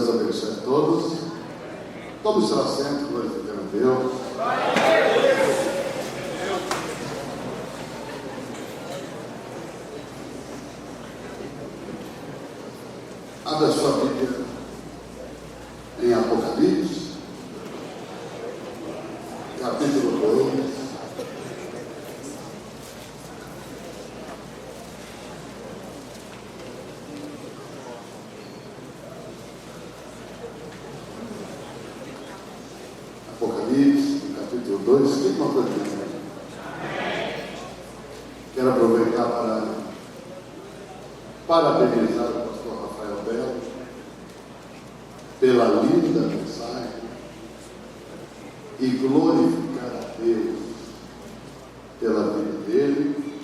Deus abençoe a todos. Tome seu assento, glorificando a Deus. Abra a sua Bíblia em Apocalipse, capítulo 2. Apocalipse, capítulo 2. Quem conta aqui? Quero aproveitar para parabenizar o pastor Rafael Belo pela linda mensagem e glorificar a Deus pela vida dele,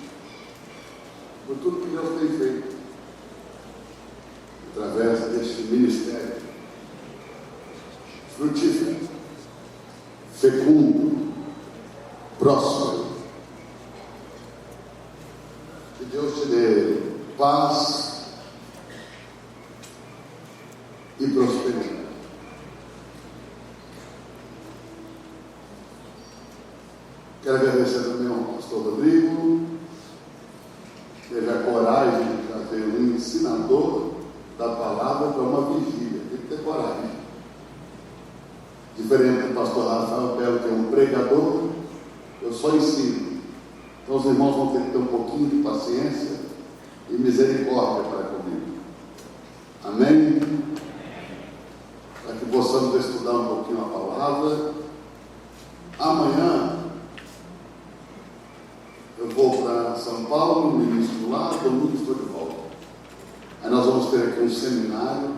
por tudo que Deus tem feito através deste ministério frutífero, fecundo, próspero. Que Deus te dê paz e prosperidade. Quero agradecer também ao pastor Rodrigo, que teve a coragem de trazer um ensinador da palavra para uma vigília. Tem que ter coragem. Diferente do pastor Rafael Belo, que é um pregador, eu só ensino. Então os irmãos vão ter que ter um pouquinho de paciência e misericórdia para comigo. Amém? Para que possamos estudar um pouquinho a palavra. Amanhã eu vou para São Paulo, ministro lá, domingo estou de volta. Aí nós vamos ter aqui um seminário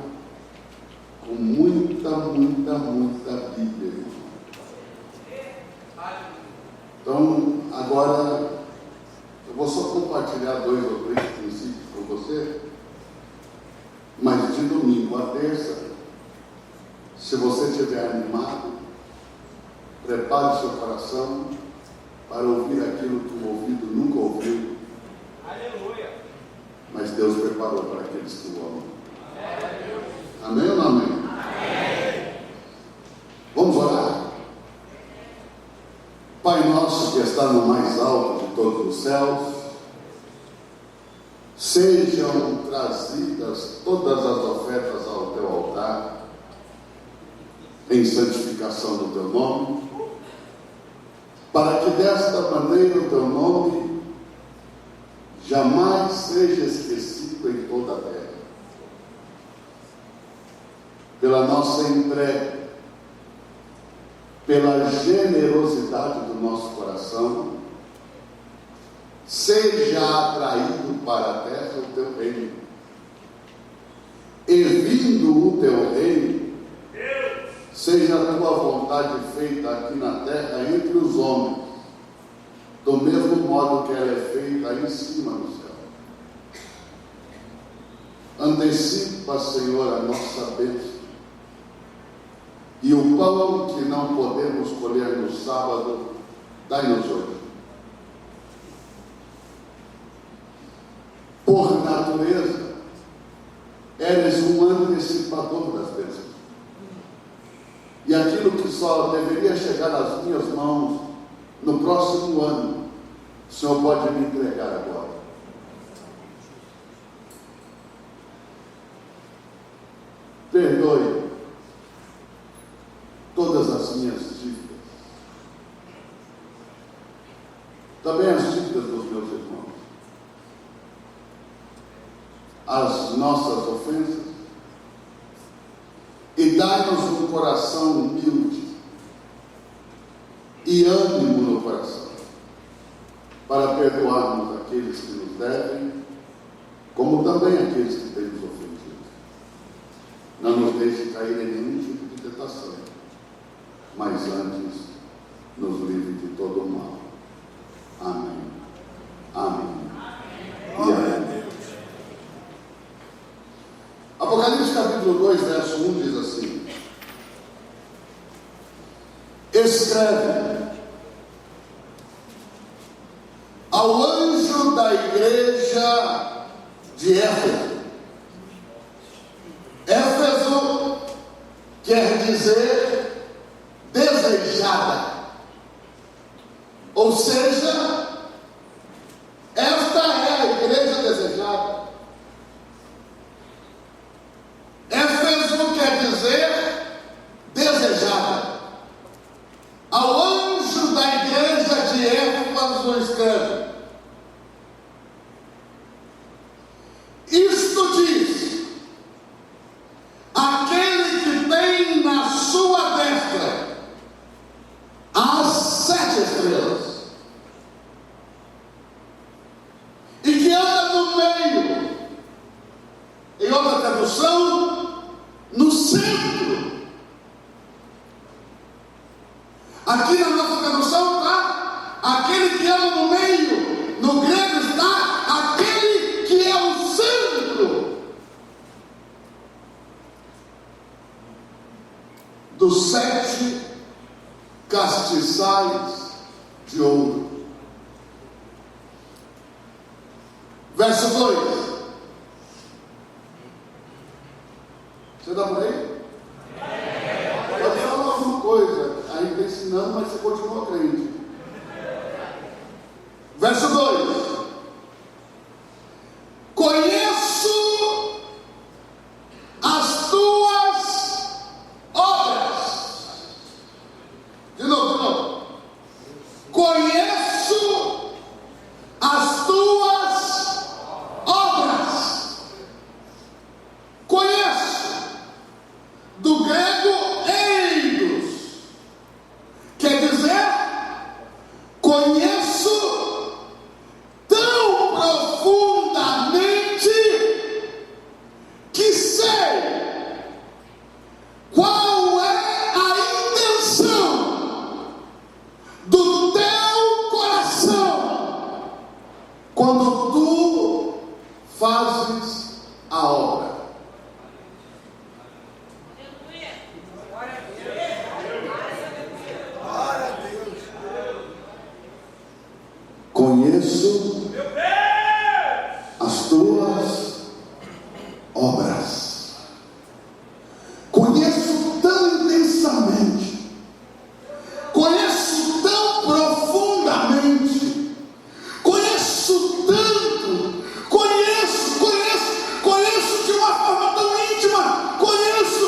com muita Bíblia. Então, agora eu vou só compartilhar 2 ou 3 princípios com você, mas de domingo a terça, se você estiver animado, prepare seu coração para ouvir aquilo que o ouvido nunca ouviu. Aleluia! Mas Deus preparou para aqueles que o amam. Amém ou não amém? Amém. Vamos orar? Pai nosso que está no mais alto de todos os céus, sejam trazidas todas as ofertas ao teu altar, em santificação do teu nome, para que desta maneira o teu nome jamais seja esquecido em toda a terra. Pela nossa entrega, pela generosidade do nosso coração, seja atraído para a terra o teu reino, e vindo o teu reino, seja a tua vontade feita aqui na terra entre os homens, do mesmo modo que ela é feita aí em cima no céu. Antecipa, Senhor, a nossa bênção. E o pão que não podemos colher no sábado, dai-nos hoje. Por natureza, eres um antecipador das bênçãos. E aquilo que só deveria chegar às minhas mãos no próximo ano, o Senhor pode me entregar agora. Perdoe todas as minhas dívidas, também as dívidas dos meus irmãos, as nossas ofensas, e dai-nos um coração humilde e ânimo no coração, para perdoarmos aqueles que nos devem, como também aqueles que têm nos ofendido. Não nos deixe cair em nenhum tipo de tentação, mas antes nos livre de todo o mal. Amém. Amém. E amém. Apocalipse capítulo 2, verso 1 diz assim: escreve ao anjo da igreja de Éfeso. Éfeso quer dizer desejada. Ou seja, esta é a igreja desejada. Éfeso quer dizer desejada. Ao anjo da igreja de Éfeso escreve: isto diz aquele que tem na sua destra as 7 estrelas, e que anda no meio, em outra tradução, no centro. Aqui na nossa tradução está aquele que anda no meio, no grego está aquele que é o centro dos 7 castiçais de ouro. Verso 2. Você está por aí? Pode falar alguma coisa. Aí está ensinando, mas você continua crente. Verso 2. Conheço as tuas obras. De novo. Conheço as tuas obras. Conheço, do grego eidos, quer dizer, conheço tão profundamente que sei qual é a intenção do teu coração quando tu fazes a obra. Conheço as tuas obras. Conheço tão intensamente, conheço tão profundamente, conheço tanto, conheço de uma forma tão íntima, conheço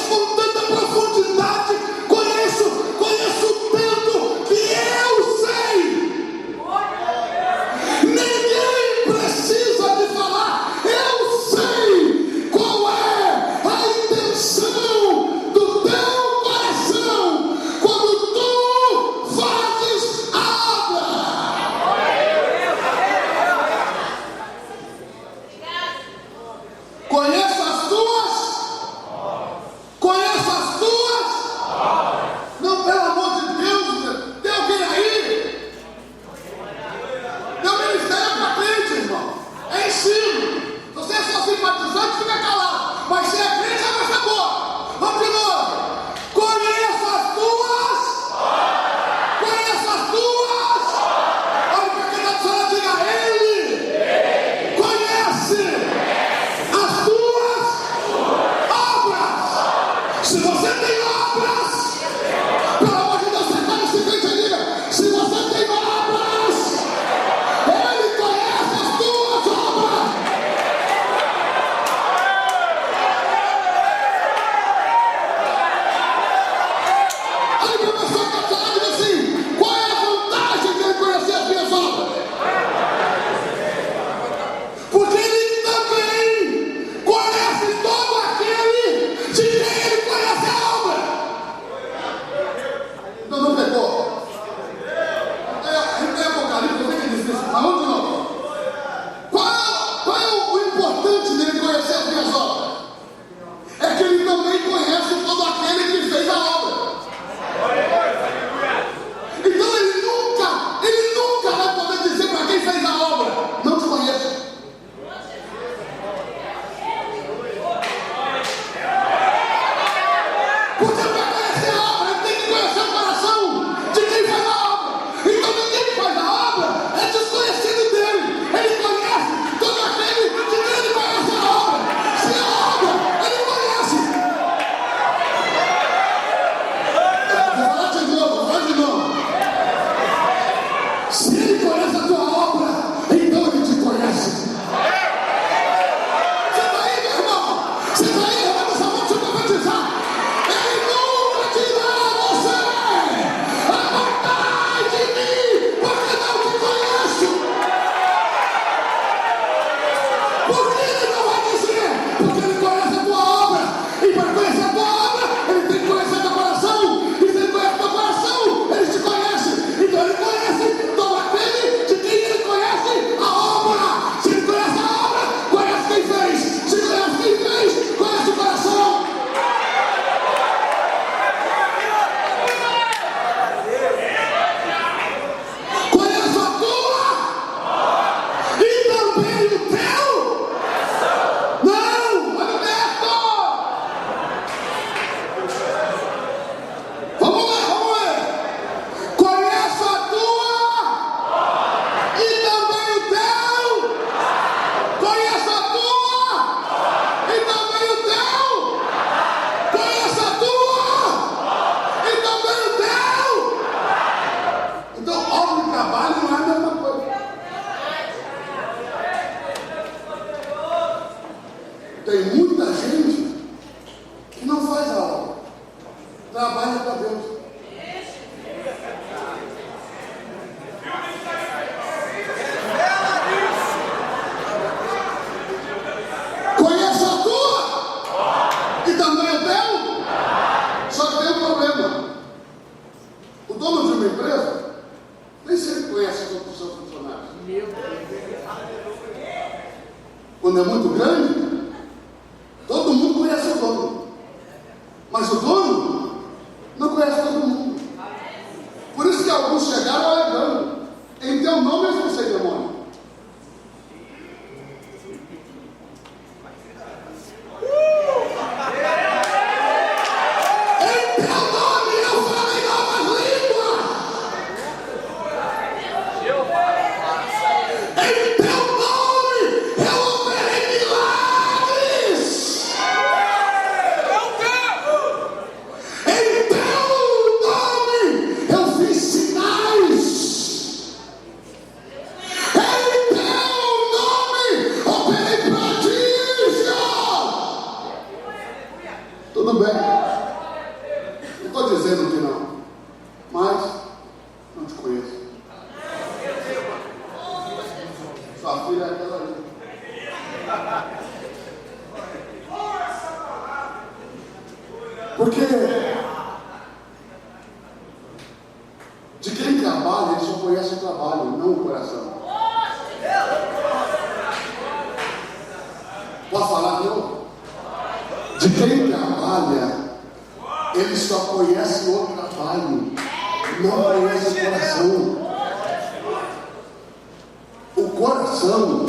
com tanta profundidade, conheço tanto que eu sei. Ninguém precisa de falar, eu sei qual é a intenção faz a obra. Trabalha para Deus. Conheça a tua e também o teu. Só que tem um problema. O dono de uma empresa nem sempre conhece todos os seus funcionários. Quando é muito grande, todo mundo conhece o dono. Mas o dono não conhece todo mundo. Por isso que alguns chegaram alegando: em teu nome eu expulsei demônio. Tudo bem, não estou dizendo que não, mas não te conheço. Sua filha é aquela ali. Porque de quem trabalha, ele só conhece o trabalho, não o coração. Posso falar de novo? De quem trabalha, ele só conhece o trabalho, não conhece o coração. O coração,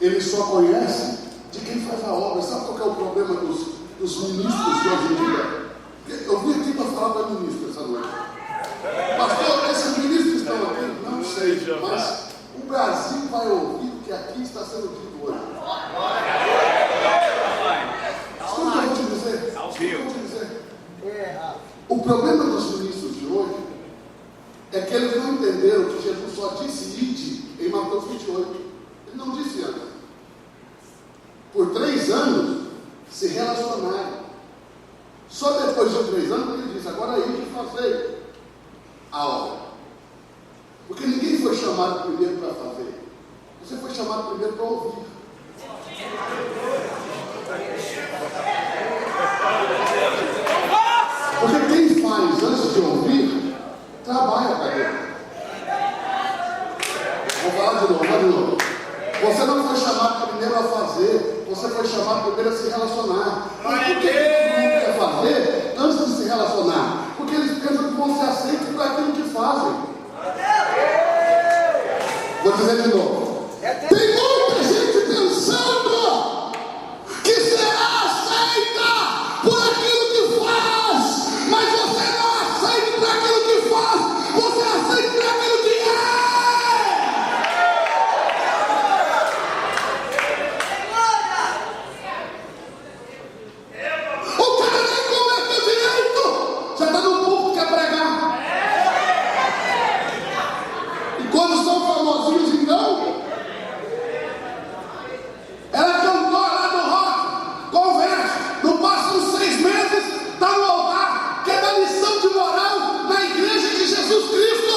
ele só conhece de quem faz a obra. Sabe qual que é o problema dos ministros de hoje em dia? Eu vim aqui para falar para ministro essa noite. Pastor, esses ministros estão aqui? Não sei, mas o Brasil vai ouvir o que aqui está sendo dito hoje. Escuta, eu vou te dizer. O problema dos ministros de hoje é que eles não entenderam que Jesus só disse ide em Mateus 28. Ele não disse antes. Por 3 anos se relacionaram. Só depois de 3 anos ele disse: agora ide e fazei a obra. Porque ninguém foi chamado primeiro para fazer. Você foi chamado primeiro para ouvir. Porque quem faz antes de ouvir, trabalha para Deus. Vou falar de novo. Você não foi chamado primeiro a fazer, você foi chamado primeiro a se relacionar. Mas por que todo mundo quer fazer antes de se relacionar? Porque eles pensam que vão ser aceitos por aquilo que fazem. Vou dizer de novo. Tem muita gente pensando que será aceita por aquilo que faz, mas você não é aceita por aquilo que faz, você é aceita por aquilo que é. O cara nem cometeu direito, já está no público que quer pregar. E quando são famosinhos, então, ela cantou lá no rock, conversa, não passa uns 6 meses, está no altar, quer dar lição de moral na igreja de Jesus Cristo.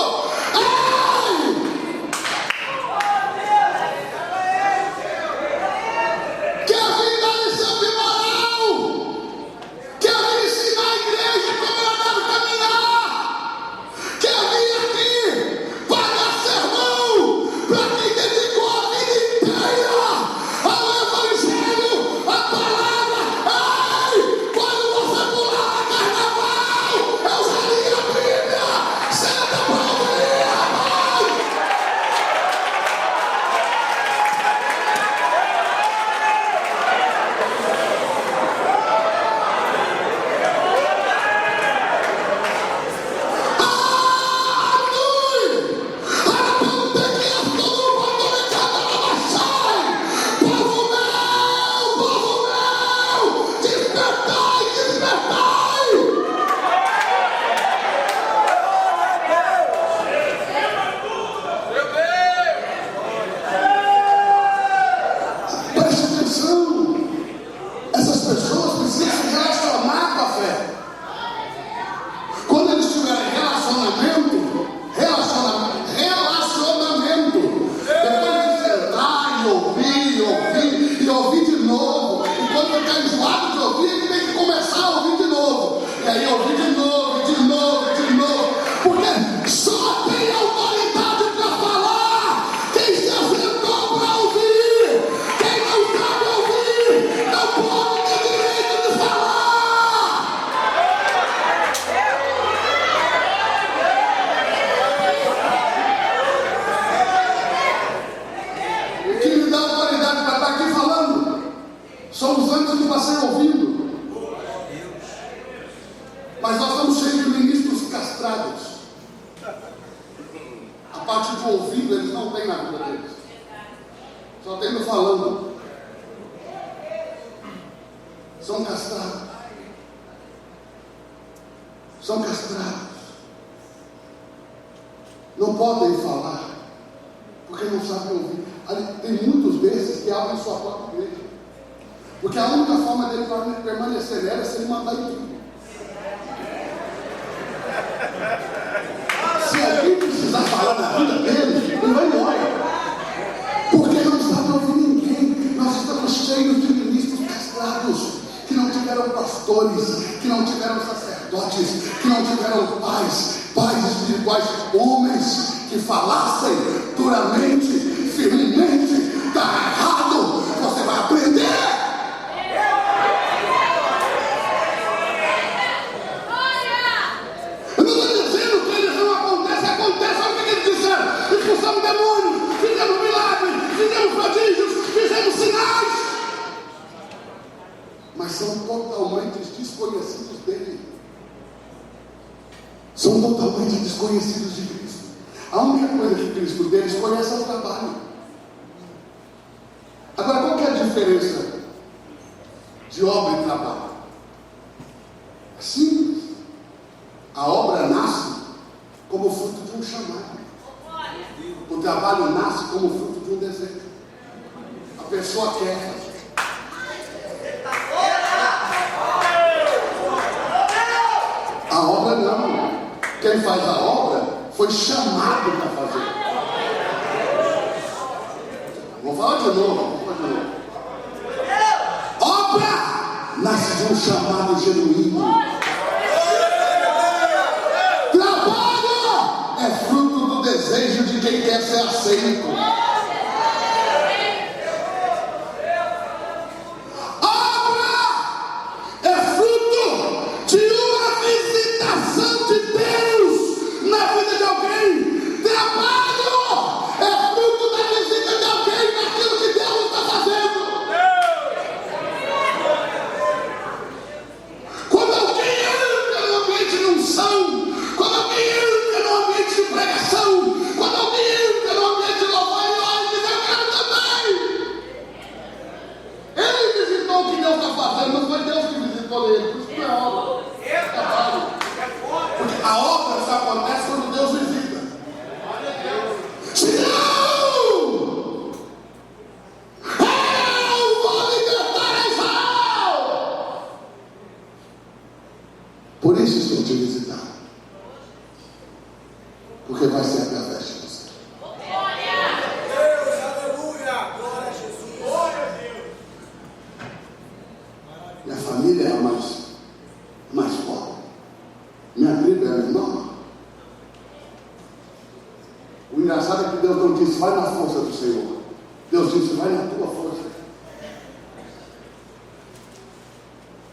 Mas nós estamos cheios de ministros castrados. A parte do ouvido eles não têm na vida deles. Só tem no falando. São castrados. São castrados. Não podem falar, porque não sabem ouvir. Tem muitos desses que abrem sua própria igreja. Porque a única forma dele permanecer nela é se ele mandar em tudo. Se alguém precisar falar na vida dele, ele vai embora. Porque não sabe ouvir ninguém. Nós estamos cheios de ministros castrados, que não tiveram pastores, que não tiveram sacerdotes, que não tiveram pais espirituais, homens que falassem duramente, firmemente. Está errado, você vai aprender. Eu não estou dizendo que eles não acontecem, acontece. Olha o que eles disseram: expulsamos demônios, fizemos milagres, fizemos prodígios, fizemos sinais, mas são totalmente desconhecidos dele. São totalmente desconhecidos de Cristo. A única coisa que Cristo deles conhece é o trabalho. Agora, qual que é a diferença de obra e trabalho? É simples. A obra nasce como fruto de um chamado. O trabalho nasce como fruto de um desejo. A pessoa quer fazer. A obra não. Quem faz a obra foi chamado para fazer. Vou falar de novo. Obra nasce de um chamado genuíno. Trabalho é fruto do desejo de quem quer ser aceito. Por isso estou te visitando. Porque vai ser através de você. Deus, aleluia, glória a Jesus. Glória a Deus. Minha família é a mais pobre. Minha tribo é a menor. O engraçado é que Deus não disse, vai na força do Senhor. Deus disse, vai na tua força.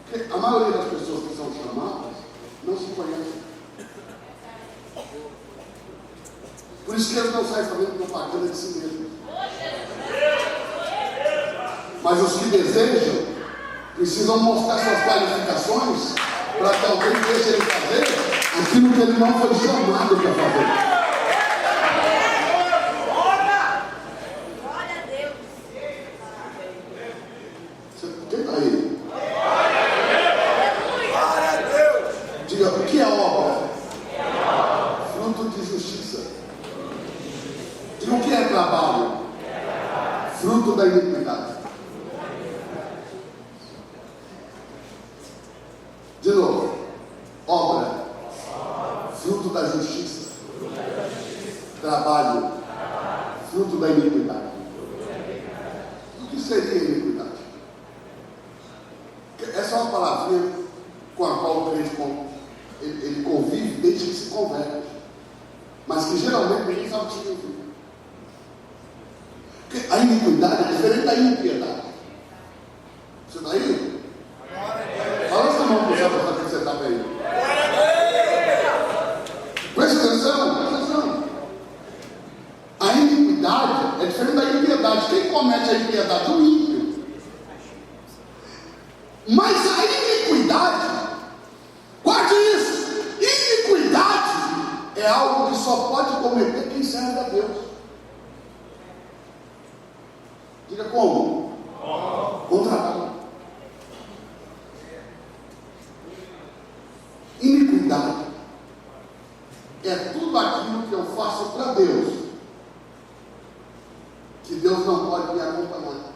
Porque a maioria das pessoas que são chamadas não se conhecem. Por isso que eles não saem fazendo propaganda de si mesmos. Mas os que desejam precisam mostrar suas qualificações para que alguém deixe ele fazer aquilo que ele não foi chamado para fazer. Quem está aí? Diga, o que é obra? Fruto de justiça. Diga, o que é trabalho? Fruto da iniquidade. De novo, obra, fruto da justiça. Trabalho, fruto da iniquidade. O que seria iniquidade? Essa é uma palavrinha com a qual o crente ele convive desde que se converte, mas que geralmente ninguém sabe o que significa. Porque a iniquidade é diferente da impiedade. Você está aí? Fala essa mão para o que você está bem. Presta atenção. A iniquidade é diferente da impiedade. Quem comete a impiedade? O ímpio. Mas a iniquidade, guarde isso. cometer quem serve a Deus. Diga como? Com trabalho. Iniquidade é tudo aquilo que eu faço para Deus, que Deus não pode me acompanhar.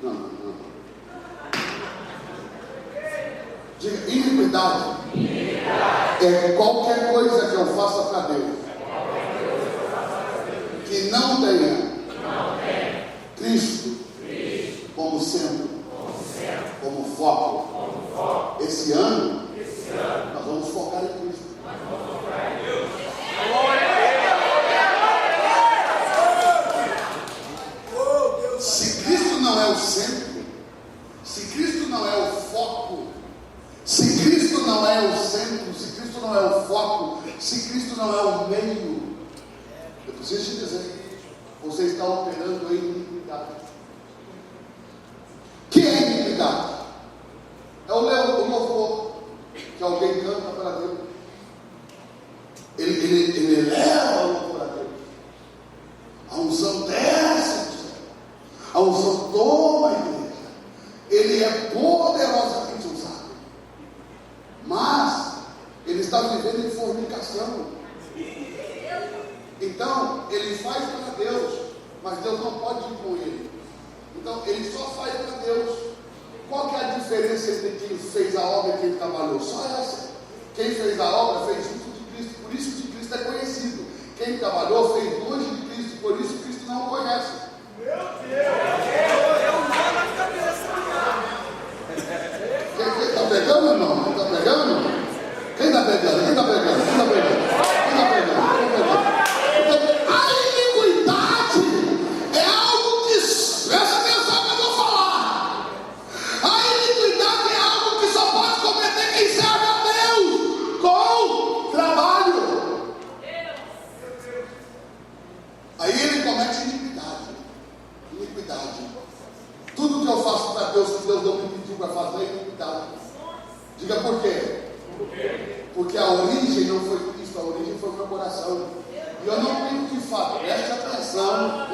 Não. Diga, iniquidade é qualquer coisa que eu faça para Deus que não tenha Cristo como centro, como foco. Esse ano nós vamos focar em Cristo. Se Cristo não é o centro, se Cristo não é o foco, se Cristo não é o centro, se Cristo não é o foco, se Cristo não é o meio, eu preciso te dizer, você está operando em iniquidade. Que é iniquidade? É o louvor que alguém canta para Deus. Ele eleva o louvor a Deus. A unção desce do céu. A unção toma a igreja. Ele é poderosamente usado. Mas ele está vivendo em fornicação. Então, ele faz para Deus, mas Deus não pode ir com ele. Então, ele só faz para Deus. Qual que é a diferença entre quem fez a obra e quem trabalhou? Só essa. Quem fez a obra fez junto de Cristo, por isso que Cristo é conhecido. Quem trabalhou fez longe de Cristo, por isso Cristo não o conhece. Meu Deus! Eu não na cabeça. Quem está pegando ou não? Está pegando? Quem está pegando? Quem está pegando? Quem está pegando? Quem está pegando? Quem está pegando? A iniquidade é algo que, presta atenção que eu vou falar. A iniquidade é algo que só pode cometer quem serve a Deus com trabalho. Aí ele comete iniquidade. Tudo que eu faço para Deus, que Deus não me pediu para fazer, é iniquidade. Diga por quê? Porque a origem não foi Cristo, a origem foi o meu coração. E eu não tenho que fazer, preste atenção,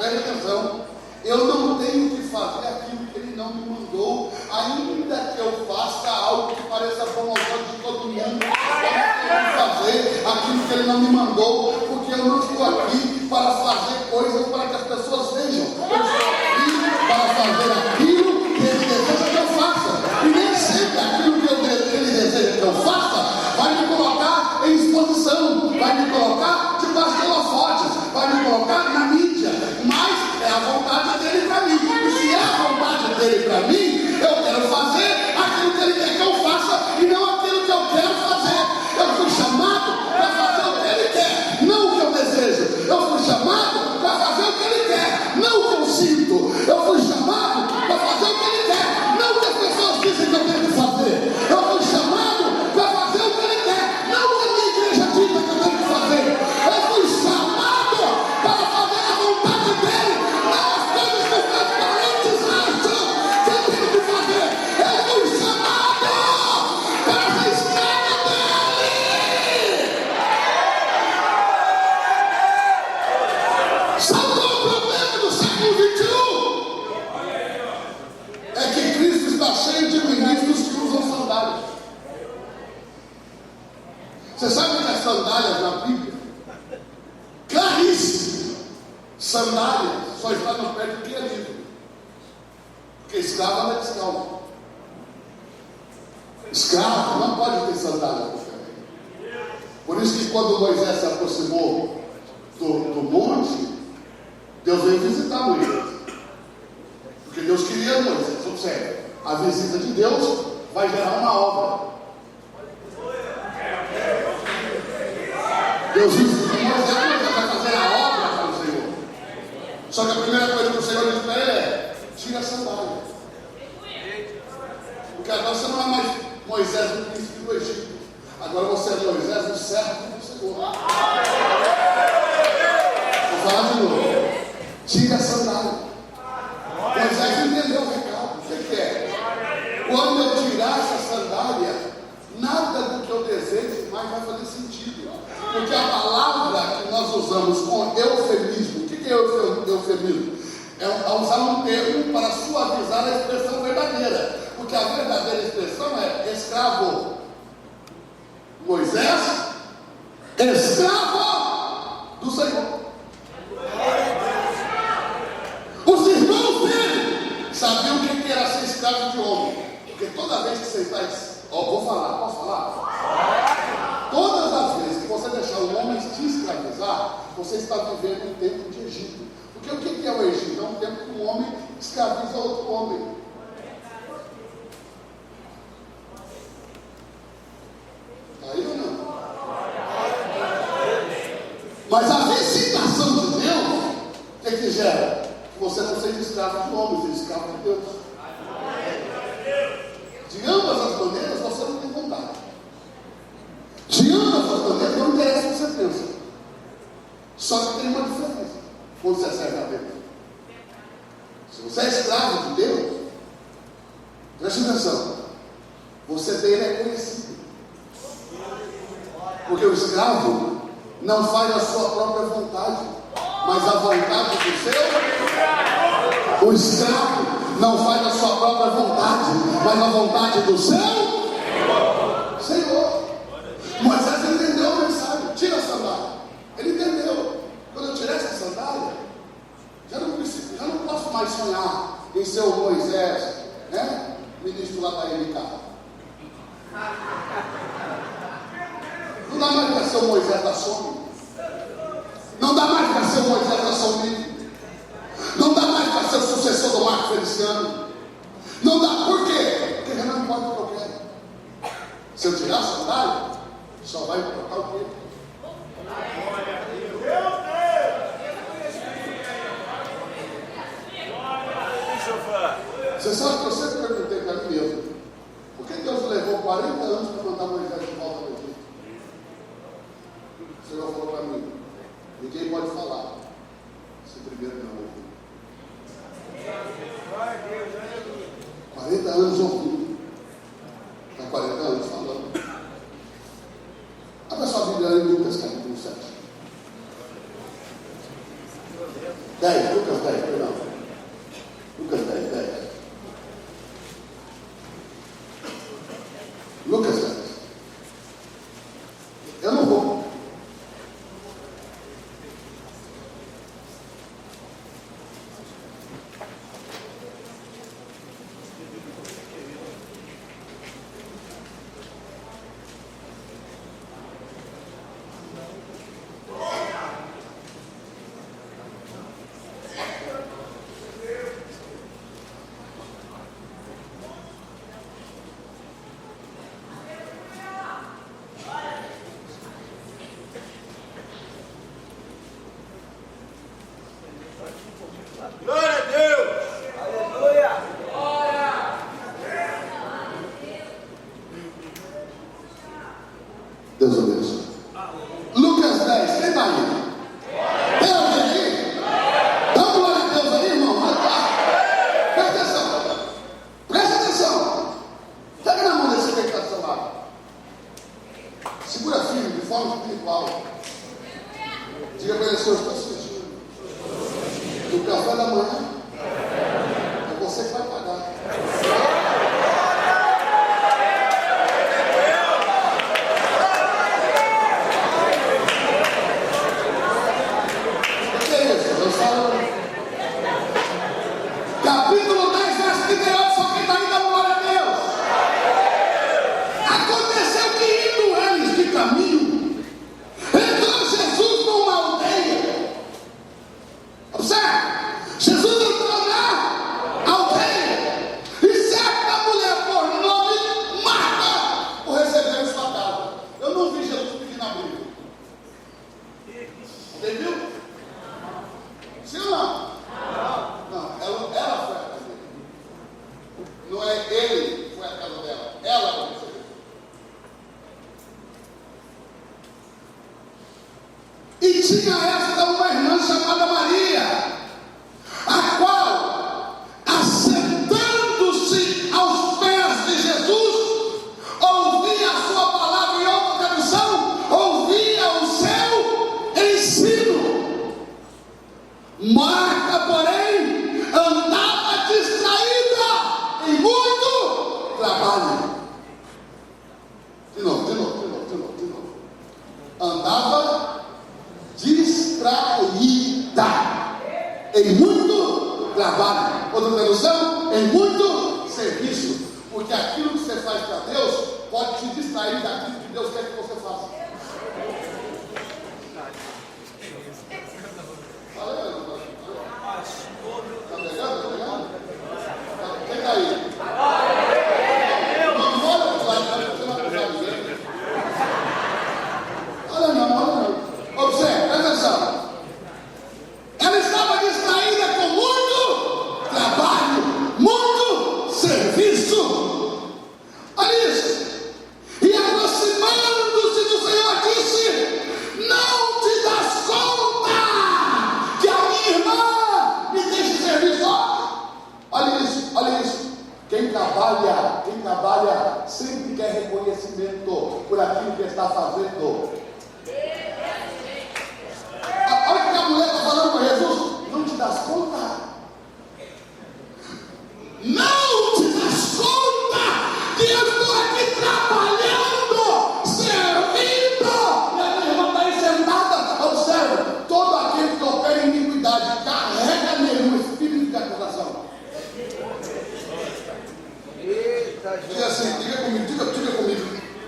eu não tenho que fazer aquilo que Ele não me mandou, ainda que eu faça algo que pareça bom aos olhos de todo mundo. Eu não tenho que fazer aquilo que Ele não me mandou, porque eu não estou aqui para fazer coisas para que as pessoas vejam. Eu estou aqui para fazer aquilo que Ele deseja que eu faça. E nem sempre aquilo que Ele deseja que eu faça vai me colocar em exposição, vai me colocar debaixo de holofotes, vai me colocar na mídia, mas é a vontade dele para mim. E se é a vontade dele para mim, eu quero fazer aquilo que ele quer que eu faça e não aquilo que eu quero fazer. Eu fui chamado para fazer o que ele quer, não o que eu desejo. Eu fui chamado para fazer o que ele quer, não o que eu sinto. Eu fui chamado para fazer o que ele quer, não o que as pessoas dizem que eu tenho que fazer. Eu fui chamado para fazer o que ele quer, não o que a minha igreja diz que eu tenho que fazer. Eu fui chamado para fazer a vontade dele, não as coisas que os meus parentes acham que eu tenho que fazer. Eu fui chamado para ser escravo dele. Sabe qual é o problema do século XXI? É que Cristo está cheio de ministros que usam sandálias. Você sabe o que é sandálias na Bíblia? Claríssimo. Sandália só está no pé de quem é livre. Porque escravo anda descalço. Escravo não pode ter sandália no pé. Por isso que quando Moisés se aproximou do monte, Deus veio visitar Moisés. Porque Deus queria Moisés. Observe, a visita de Deus vai gerar uma obra. Deus visita Moisés, vai fazer a obra para o Senhor. Só que a primeira coisa que o Senhor diz para ele é: tira a sandália. Porque agora você não é mais Moisés, o príncipe do Egito. Agora você é Moisés, o servo do Senhor. Vou falar de novo. Tira a sandália. Moisés entendeu o recado. O que é? Quando eu tirar essa sandália, nada do que eu desejo mais vai fazer sentido. Porque a palavra que nós usamos com eufemismo, o que é eufemismo? É usar um termo para suavizar a expressão verdadeira. Porque a verdadeira expressão é escravo. Moisés, escravo do Senhor. Os irmãos dele sabiam o que era ser escravo de homem. Porque toda vez que você está... vou falar, posso falar? Todas as vezes que você deixar o homem te escravizar, você está vivendo um tempo de Egito. Porque o que é o Egito? É um tempo que um homem escraviza outro homem. Está aí ou não? Mas a visitação de Deus, o que gera? Que você não seja escravo de homem, seja escravo de Deus. De ambas as maneiras, você não tem vontade. De ambas as maneiras, não interessa o que você pensa. Só que tem uma diferença quando você serve a Deus. Se você é escravo de Deus, preste atenção, você dele é conhecido. Porque o escravo não faz a sua própria vontade, mas a vontade do seu. O escravo não faz a sua própria vontade, mas a vontade do seu Senhor. Moisés entendeu a mensagem. Tira a sandália. Ele entendeu. Quando eu tirar essa sandália, já não posso mais sonhar em ser o Moisés, né? Ministro lá da MK. Não dá mais para ser o Moisés da Sony. Não dá mais para ser o Moisés da Sony. Não dá mais para ser o sucessor do Marco Feliciano. Não dá. Por quê? Porque já não importa o que eu quero. Se eu tirar a sandália, só vai importar o quê? Você sabe que eu sempre perguntei para mim mesmo: por que Deus levou 40 anos para mandar Moisés de volta ao Egito? O Senhor falou para mim: ninguém pode falar se primeiro não ouvir. 40 anos ouvindo, está 40 anos falando. Abra sua Bíblia em Lucas capítulo 7. 10, Lucas 10, perdão. Lucas 10. Lucas 10. Eu não vou. Glória a Deus! Aleluia! Deus abençoe. Lucas 10, quem está aí? Tem alguém aí? Dá glória a Deus aí, irmão. Presta atenção. Presta atenção. Pega na mão desse que está do seu lado. Segura firme, de forma espiritual. Diga para ele: Senhor, estou sentindo. O café da manhã é você que vai pagar. O que é isso? Eu falo. Capítulo 10, verso 38. Só quem está aí dá glória a Deus. Aconteceu que, indo eles de caminho, entrou Jesus numa aldeia. Observe. Jesus entrou na aldeia e certa mulher por nome Marta o recebeu em sua casa. Eu não vi Jesus pedir na Bíblia. Você viu? Sim ou não? Não, ela foi a casa dele. Não é ele que foi a casa dela. Ela o recebeu. E tinha esta uma irmã chamada Maria, a qual, assentando-se aos pés de Jesus, ouvia a sua trabalho. De novo. Andava distraída em muito trabalho. Outra tradução, em muito serviço. Porque aquilo que você faz para Deus pode te distrair daquilo que Deus quer que você faça. Está pegando? Quem está aí? Não olha para o lado, você não vai precisar dizer. Olha não. Observe, presta atenção. Ela estava distraída com muito trabalho, muito serviço. Olha isso. E aproximando-se do Senhor disse: não te das conta que a minha irmã me deixa serviço? Olha isso. Quem trabalha sempre quer reconhecimento por aquilo que está fazendo. Olha o que a mulher está falando para Jesus. Não te das conta? Não te das conta que eu estou aqui trabalhando, servindo, e a minha irmã está aí sentada. Observe, todo aquele que opera em iniquidade carrega nele um espírito de acusação. Diga assim, diga comigo.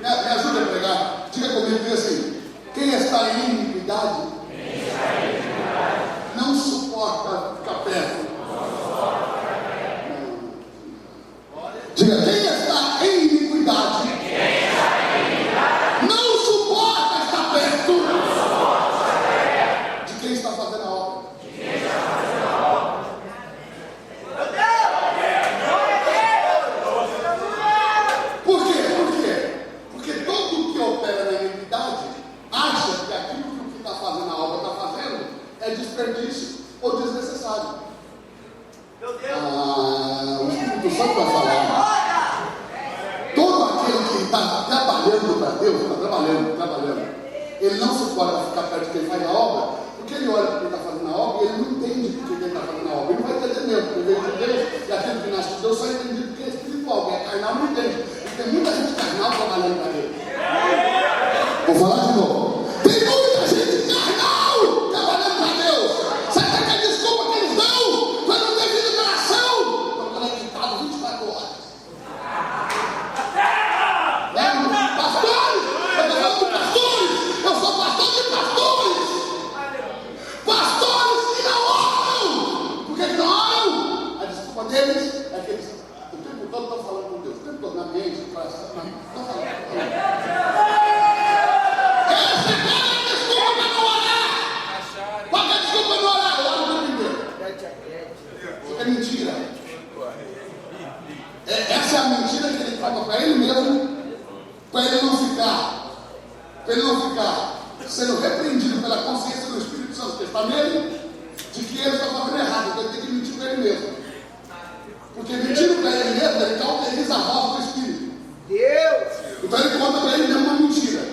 Me ajuda a pregar. Diga comigo, diga assim: quem está em iniquidade não suporta ficar perto. Diga, quem está em iniquidade não suporta estar perto de quem está fazendo a obra. Por quê? Porque todo que opera na iniquidade acha que aquilo que está fazendo a obra está fazendo é desperdício ou desnecessário. O Espírito Santo vai falar. Todo aquele que está trabalhando para Deus, está trabalhando, ele não suporta ficar perto de quem faz a obra, porque ele olha para quem está fazendo a obra e ele não entende porque ele está fazendo a obra. Ele não vai entender mesmo, porque veio de Deus e aquilo que nasce de Deus só entende porque é espiritual, quem é carnal não entende. E tem muita gente carnal trabalhando para Deus. Vou falar de novo. Tem muita gente carnal trabalhando para Deus. Sabe qual é a desculpa que eles dão para não ter vida de oração? Estão conectados 24 horas. Pastores! Eu estou falando de pastores! Eu sou pastor de pastores! Pastores que não oram! Por que não oram? A desculpa deles é que eles o tempo todo estão falando com Deus. O tempo todo na mente, no coração. Estão falando. Essa é a desculpa para não orar! Qual é a desculpa para não orar? Eu oro o tempo inteiro. Isso é mentira. Essa é a mentira que ele fala para ele mesmo, para ele não ficar sendo repreendido pela consciência do Espírito Santo que está nele, de que ele está fazendo errado. Então ele tem que mentir para ele mesmo, porque mentindo para ele mesmo, ele cauteriza a voz do Espírito. Então ele conta para ele mesmo uma mentira.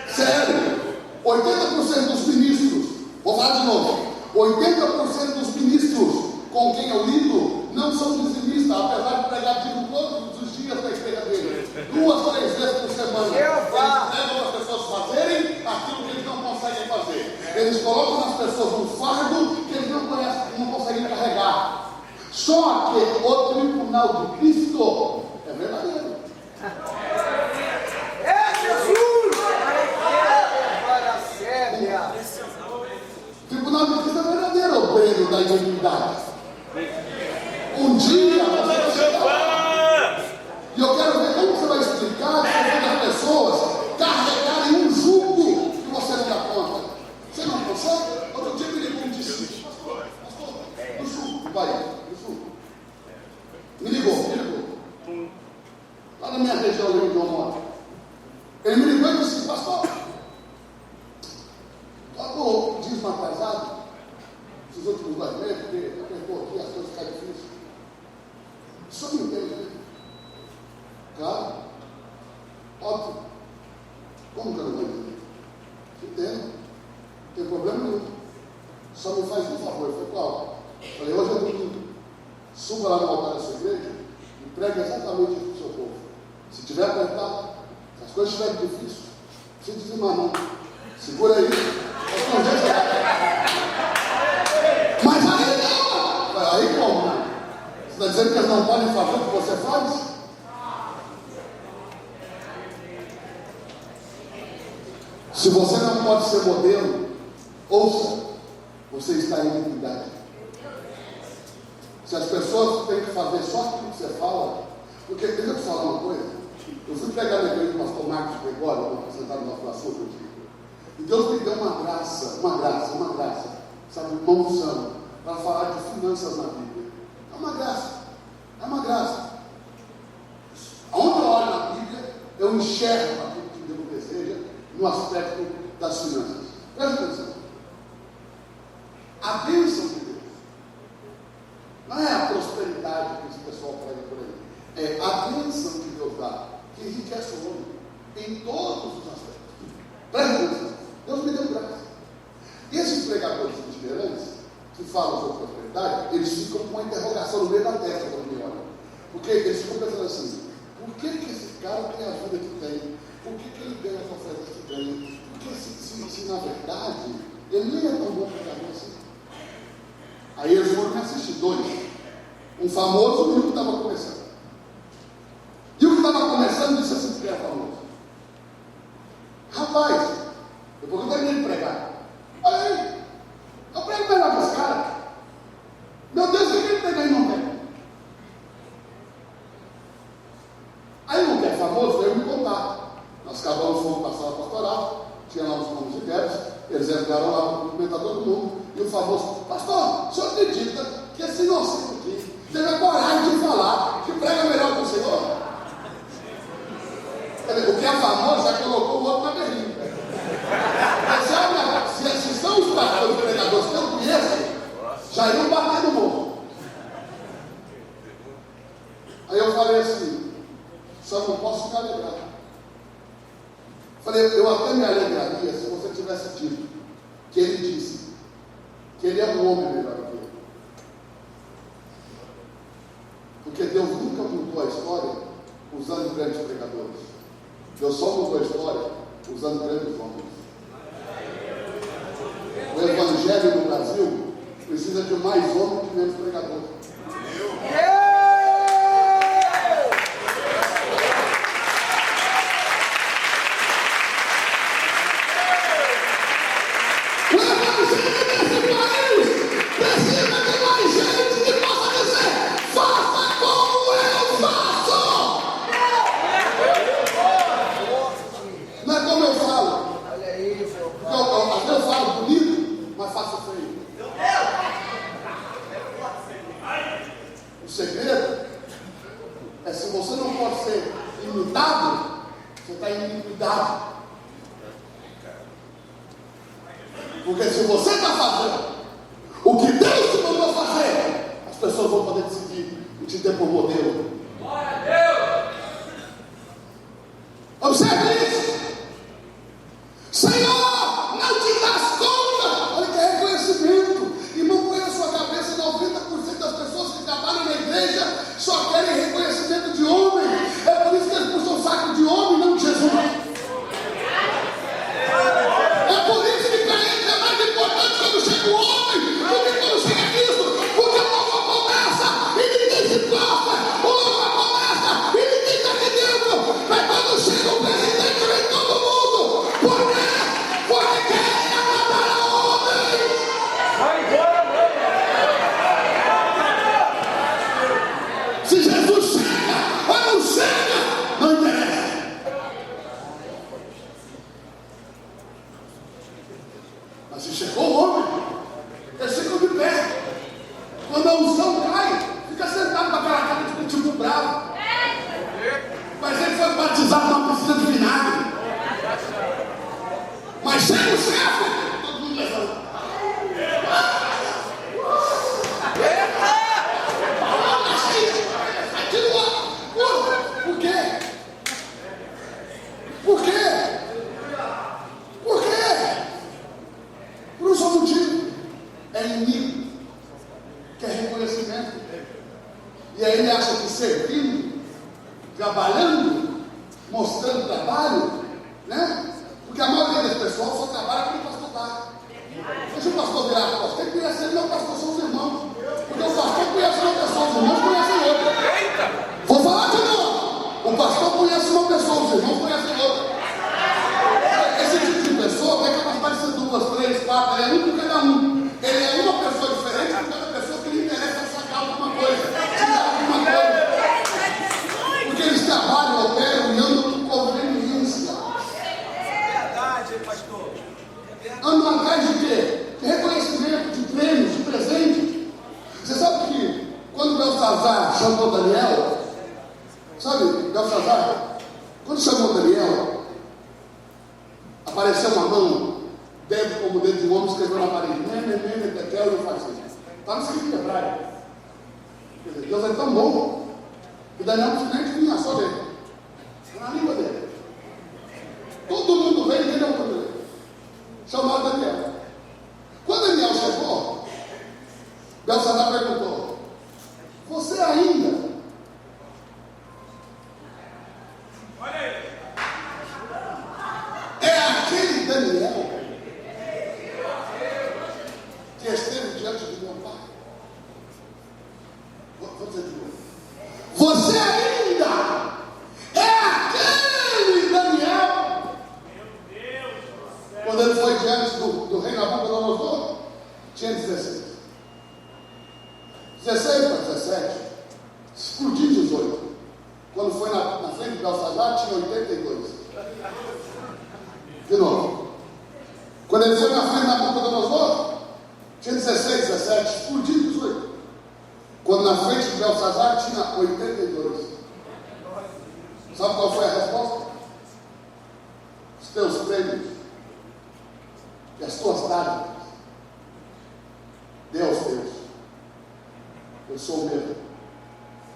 Sério, 80% dos ministros, vou falar de novo, 80% dos ministros com quem eu lido não são dizimistas, apesar de pregar dízimo todos os dias na igreja dele, 2, 3 vezes por semana. Eles pregam as pessoas fazerem aquilo que eles não conseguem fazer. Eles colocam nas pessoas um fardo que eles não conseguem carregar. Só que o tribunal de Cristo é verdadeiro. O tribunal de Cristo é verdadeiro, obreiro da iniquidade. Um dia você vai chegar. E eu quero ver como você vai explicar para as pessoas carregarem um jugo que você não dá conta. Você não consegue? Outro dia me ligou e disse: pastor, no sul, no país, no sul. Me ligou. Lá na minha região, onde eu moro. Ele me ligou e disse: pastor, pagou dízimo atrasado esses últimos 2 meses, porque apertou aqui, as coisas ficaram difíceis. Só me entende, né? Claro. Óbvio. Como que eu não vou entender? Entendo. Não tem problema nenhum. Só me faz um favor. Foi qual? Falei: hoje é domingo. Suba lá no altar da sua igreja e pregue exatamente isso que o seu povo. Se tiver apertado, se as coisas estiverem difíceis, não precisa dizimar não. Segura aí. Mas aí não. Aí como? Você está dizendo que eles não podem fazer o que você faz? Se você não pode ser modelo, ouça, você está em iniquidade. Se as pessoas têm que fazer só aquilo que você fala, porque deixa eu te falar uma coisa, eu fui pregar na igreja do pastor Marcos Gregório, sentado no Nosso Sul, eu digo, e Deus me deu uma graça, sabe, uma unção, para falar de finanças na Bíblia. É uma graça. Aonde eu olho na Bíblia, eu enxergo aquilo que Deus deseja no aspecto das finanças. Presta atenção. A bênção de Deus não é a prosperidade que esse pessoal prega por aí. É a bênção que Deus dá, que enriquece o homem em todos os aspectos. Presta atenção. Deus me deu graça. E esses pregadores itinerantes que falam sobre prosperidade, eles ficam com uma interrogação no meio da testa quando me olham. Porque eles ficam pensando assim: por que esse cara tem a vida que tem? Por que ele ganha as ofertas que ganha? Porque se na verdade ele nem é tão bom pregador assim. Aí eles foram me assistir dois. Um famoso e um que estava começando. E o que estava começando disse assim que era famoso: rapaz, depois que eu terminei de pregar, olha aí, eu prego melhor que esse cara. Meu Deus, o que ele prega aí não pega? Aí um que é famoso veio me contar. Nós acabamos, fomos para a sala pastoral, tinha lá os nomes de verbos, eles entraram lá para cumprimentar todo mundo, e o famoso: pastor, o senhor acredita que esse inocente aqui teve a coragem de falar que prega melhor que o senhor? O que é famoso já colocou o outro na berlinda. Se são os pastores pregadores que eu conheço, já iam bater no morro. Aí eu falei assim: só não posso ficar alegrado. Falei, eu até me alegraria se você tivesse dito que ele disse que ele é um homem melhor que eu. Porque Deus nunca mudou a história usando grandes pregadores. Deus só mudou a história usando grandes homens. O evangelho no Brasil precisa de mais homem que menos pregador. O evangelho nesse país precisa de mais gente que possa dizer: faça como eu faço. Não é como eu falo. Olha aí, eu falo bonito, mas faço feio. O segredo é: se você não pode ser imitado, você está em iniquidade. Porque se você está fazendo o que Deus te mandou fazer, as pessoas vão poder te seguir e te ter por modelo. Glória a Deus! Observe isso. Senhor, não te das conta. Olha que é reconhecimento. Irmão, põe na sua cabeça: 90% das pessoas que trabalham na igreja só querem reconhecimento de homem. É por isso que eles puxam o saco de homem, não de Jesus. É por isso que crente é mais importante quando chega o homem do que quando chega Cristo. Porque o louvor começa e ninguém se prostra. O louvor começa e ninguém está aqui dentro. Mas quando chega o presidente, vem todo mundo. Por quê? Porque querem agradar a homens. Se Jesus chega ou não chega, não interessa. Mas se chegou o homem, eles ficam de pé. Quando a unção cai, fica sentado com aquela cara de tipo bravo. Mas ele foi batizado numa piscina de vinagre. Mas chega o chefe, todo mundo levanta. Por quê? Por quê? Por quê? Por um só motivo: é inimigo, quer reconhecimento. E aí ele acha que servindo, trabalhando, mostrando trabalho, né? Porque a maioria das pessoas só trabalha como o pastor dá. Deixa o pastor virar as costas. Quem conhece ele, meu pastor são os irmãos. Porque o pastor conhece uma pessoa, os irmãos conhecem outra. Vou falar de novo. O pastor conhece uma pessoa, os irmãos conhecem outra. Esse tipo de pessoa tem capacidade de ser 2, 3, 4, ele é um por cada um. Ele é uma pessoa diferente por cada pessoa que lhe interessa sacar alguma coisa, tirar alguma coisa. Porque eles trabalham, operam e andam com conveniência. Verdade, pastor. Andam atrás de quê? De reconhecimento, de prêmios, de presente. Você sabe que quando Belsazar chamou Daniel, sabe, Belsazar, quando chamou Daniel, apareceu uma mão, dedo como dedo de um homem, escreveu na parede, Tekel e Fazil. Está no escrito em hebraico. Quer dizer, Deus é tão bom que Daniel não nem vinha só dele. Na língua dele. Todo mundo veio e entendeu quando ele chamado Daniel. Quando Daniel chegou, Belsazar perguntou: você ainda? Olha aí. É aquele Daniel que esteve diante do meu pai? Vou dizer de novo. Você ainda é aquele Daniel? Meu Deus do céu. Quando ele foi diante do rei Nabucodonosor, tinha 16. 16 para 17, explodiu 18. Quando foi na frente de Belsazar, tinha 82. De novo. Quando ele foi na frente de Nabucodonosor, tinha 16, 17, explodiu 18. Quando na frente de Belsazar, tinha 82. Sabe qual foi a resposta? Os teus prêmios e as tuas dádivas, dê aos teus. Eu sou o mesmo.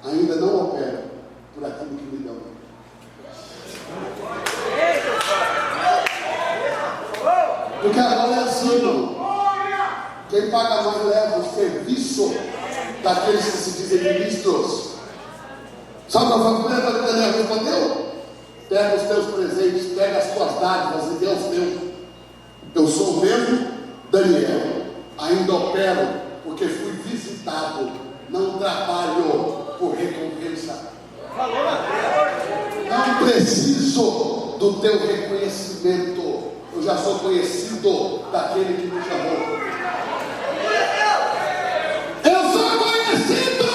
Ainda não opero por aquilo que me dão. Porque agora é assim, irmão. Quem paga mais leva o serviço daqueles que se dizem ministros. Sabe qual foi a primeira coisa que Daniel respondeu? Pega os teus presentes, pega as tuas dádivas e dê aos teus. Eu sou o mesmo Daniel. Ainda opero porque fui visitado. Não trabalho por recompensa. Não preciso do teu reconhecimento. Eu já sou conhecido daquele que me chamou. Eu sou conhecido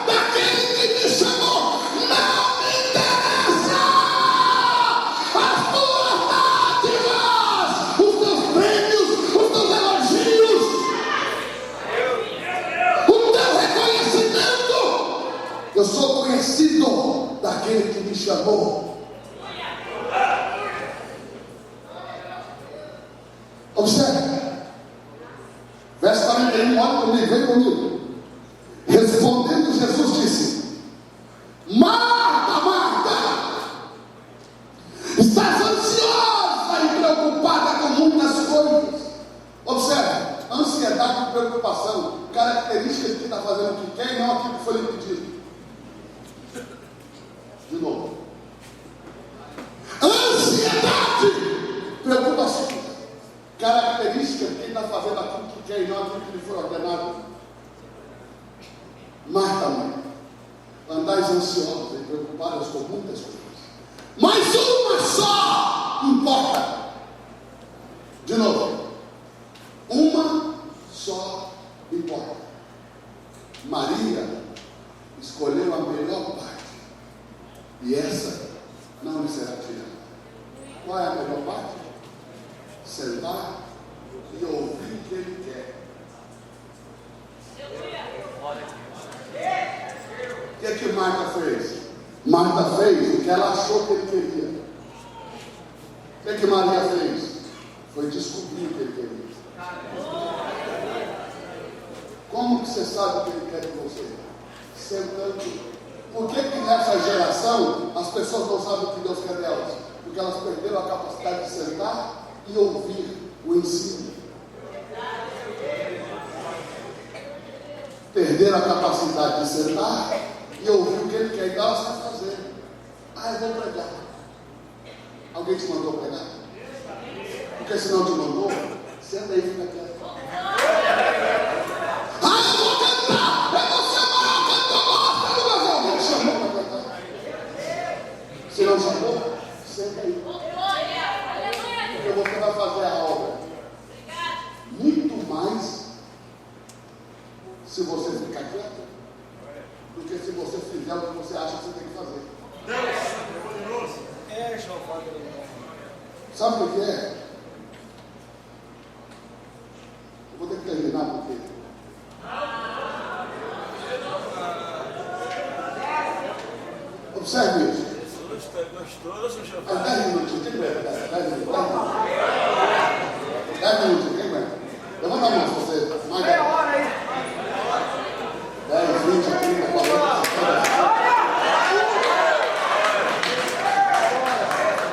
daquele que me chamou. Não me interessa as tuas dádivas, os teus prêmios, os teus elogios, o teu reconhecimento. Eu sou conhecido daquele que me chamou. Observe, verso 41, olha comigo, vem comigo. Respondendo, Jesus disse: Marta, Marta, estás ansiosa e preocupada com muitas coisas. Observe, ansiedade e preocupação, características de quem está fazendo o que quer e não aquilo que foi lhe pedido. De novo, ansiedade, preocupação, característica de quem está fazendo aquilo que quer e não aquilo que lhe foi ordenado. Marta, mãe, andais ansiosos e preocupados com muitas coisas, mas uma só importa. De novo, uma só importa. Maria escolheu a melhor parte, e essa não lhe será tirada. Qual é a melhor parte? Sentar e ouvir o que ele quer. O que Marta fez? Marta fez o que ela achou que ele queria. O que Maria fez? Foi descobrir o que ele queria. Como que você sabe o que ele quer de você? Sentando. Por que nessa geração as pessoas não sabem o que Deus quer delas? Porque elas perderam a capacidade de sentar e ouvir o ensino. Perderam a capacidade de sentar e ouvir o que ele quer. Então elas vão fazer. Eu vou pregar. Alguém te mandou pregar? Porque se não te mandou, senta aí e fica quieto. Ah, eu vou cantar! Eu vou ser o maior cantor do Brasil! Alguém te chamou para cantar? Se não chamou, senta aí. Porque você vai fazer a obra muito mais se você ficar quieto do que se você fizer o que você acha que você tem que fazer. Sabe o que é? Eu vou ter que terminar porque observe isso. Gostoso, Giovanni. 10 minutinhos, quem aguenta? 10 minutinhos, quem aguenta? Levanta a mão se você. Mais Meia hora aí. 10, 20, 30, 40, 50.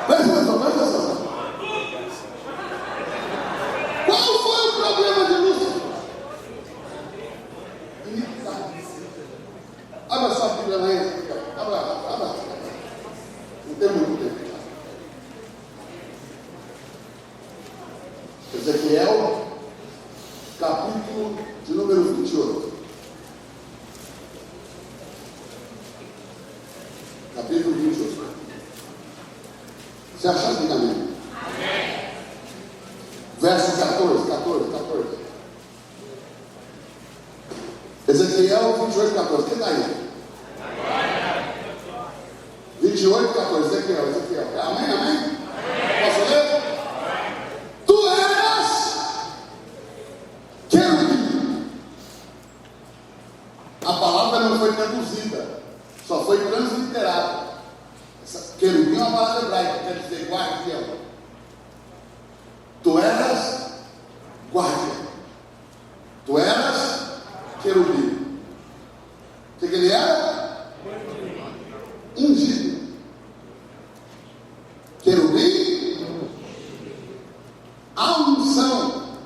Presta atenção. Qual foi o problema de Lúcifer? Iniquidade. Abra sua Bíblia lá em Ezequiel. Abra. Não tem muito tempo. Ezequiel, capítulo de número 28. Capítulo 28. Você achar, diga amém. Verso 14. Ezequiel 28, 14. Quem está aí? 28, 14. Ezequiel. Amém? Posso ler? Tu eras querubim. A palavra não foi traduzida, só foi transliterada. Querubim é uma palavra hebraica, quer dizer guardião. Tu eras guardião. Tu eras querubim. O que ele era? Ungido. Querubim, a unção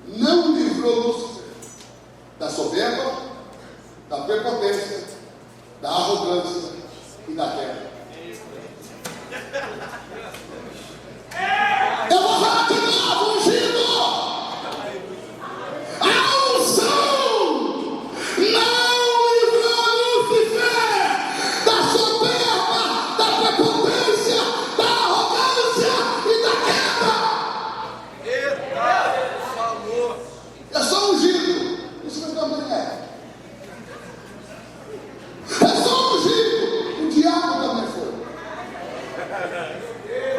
não livrou Lúcifer da soberba, da prepotência, da arrogância e da queda. Eu vou falar de novo, ungido. A unção não livrou Lúcifer da soberba, da prepotência, da arrogância e da queda. Eita, falou. Eu sou ungido. Isso que eu também é. Eu sou ungido. O diabo também foi.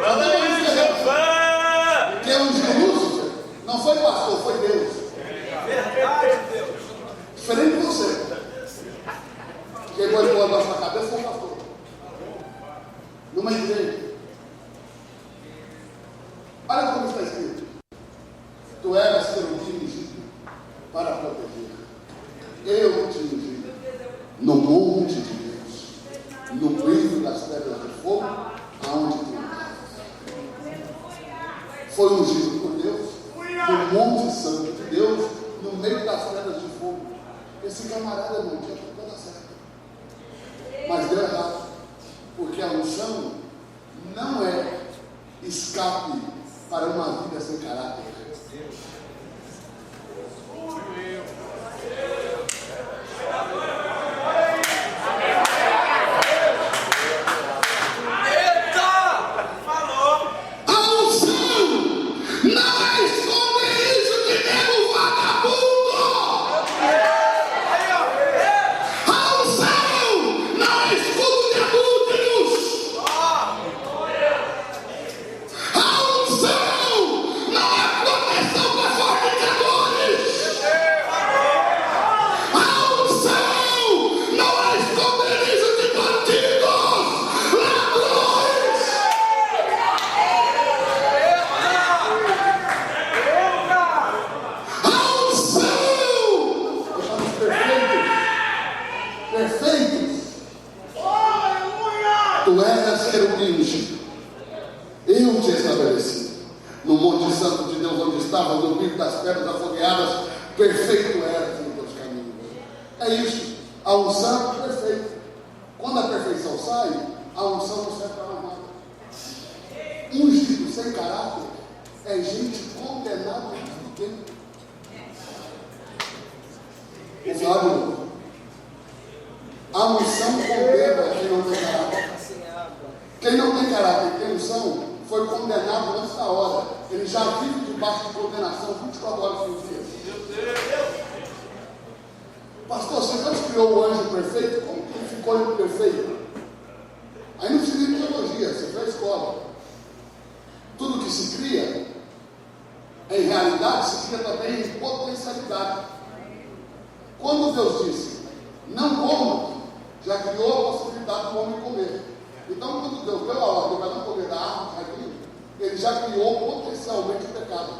Manda aí, Giovanni. Quem ungiu Lúcifer não foi pastor, foi Deus. Verdade, Deus. Diferente de você. Quem botou a nossa cabeça foi o pastor. Numa igreja. Olha como está escrito. Tu eras querubim ungido para proteger. Eu te ungi no monte de Deus, no brilho das pedras de fogo, aonde tu andas. Foi ungido por Deus, no monte santo de Deus, no meio das pedras de fogo. Esse camarada não tinha toda certa. Mas deu errado. Porque a unção não é escape para uma vida sem caráter. Eita, falou. A unção não é esconderijo de nego vagabundo. Aí, ó. A unção não é escudo de adúlteros. A unção não é proteção para fornicadores. A unção não é esconderijo de bandidos, ladrões. A unção. Estamos perfeitos. Tu eras querubim ungido. Eu te estabeleci no Monte Santo de Deus, onde estava no meio das pedras afogueadas. Perfeito eras em teus caminhos. É isso. A unção é perfeita. Quando a perfeição sai, a unção não serve para mais nada. Ungido sem caráter é gente condenada por quem? Flávio, a unção condena quem não tem caráter. Quem não tem caráter e tem unção foi condenado antes da hora. Ele já vive debaixo de condenação 24 horas por dia. Pastor, se Deus criou o anjo perfeito, como que ele ficou imperfeito? Aí não precisa de teologia, você foi à escola. Tudo que se cria, em realidade, se cria também em potencialidade. Quando Deus disse, não coma, já criou a possibilidade do homem comer. Então, quando Deus deu a ordem para não comer da árvore do jardim, ele já criou potencialmente o pecado.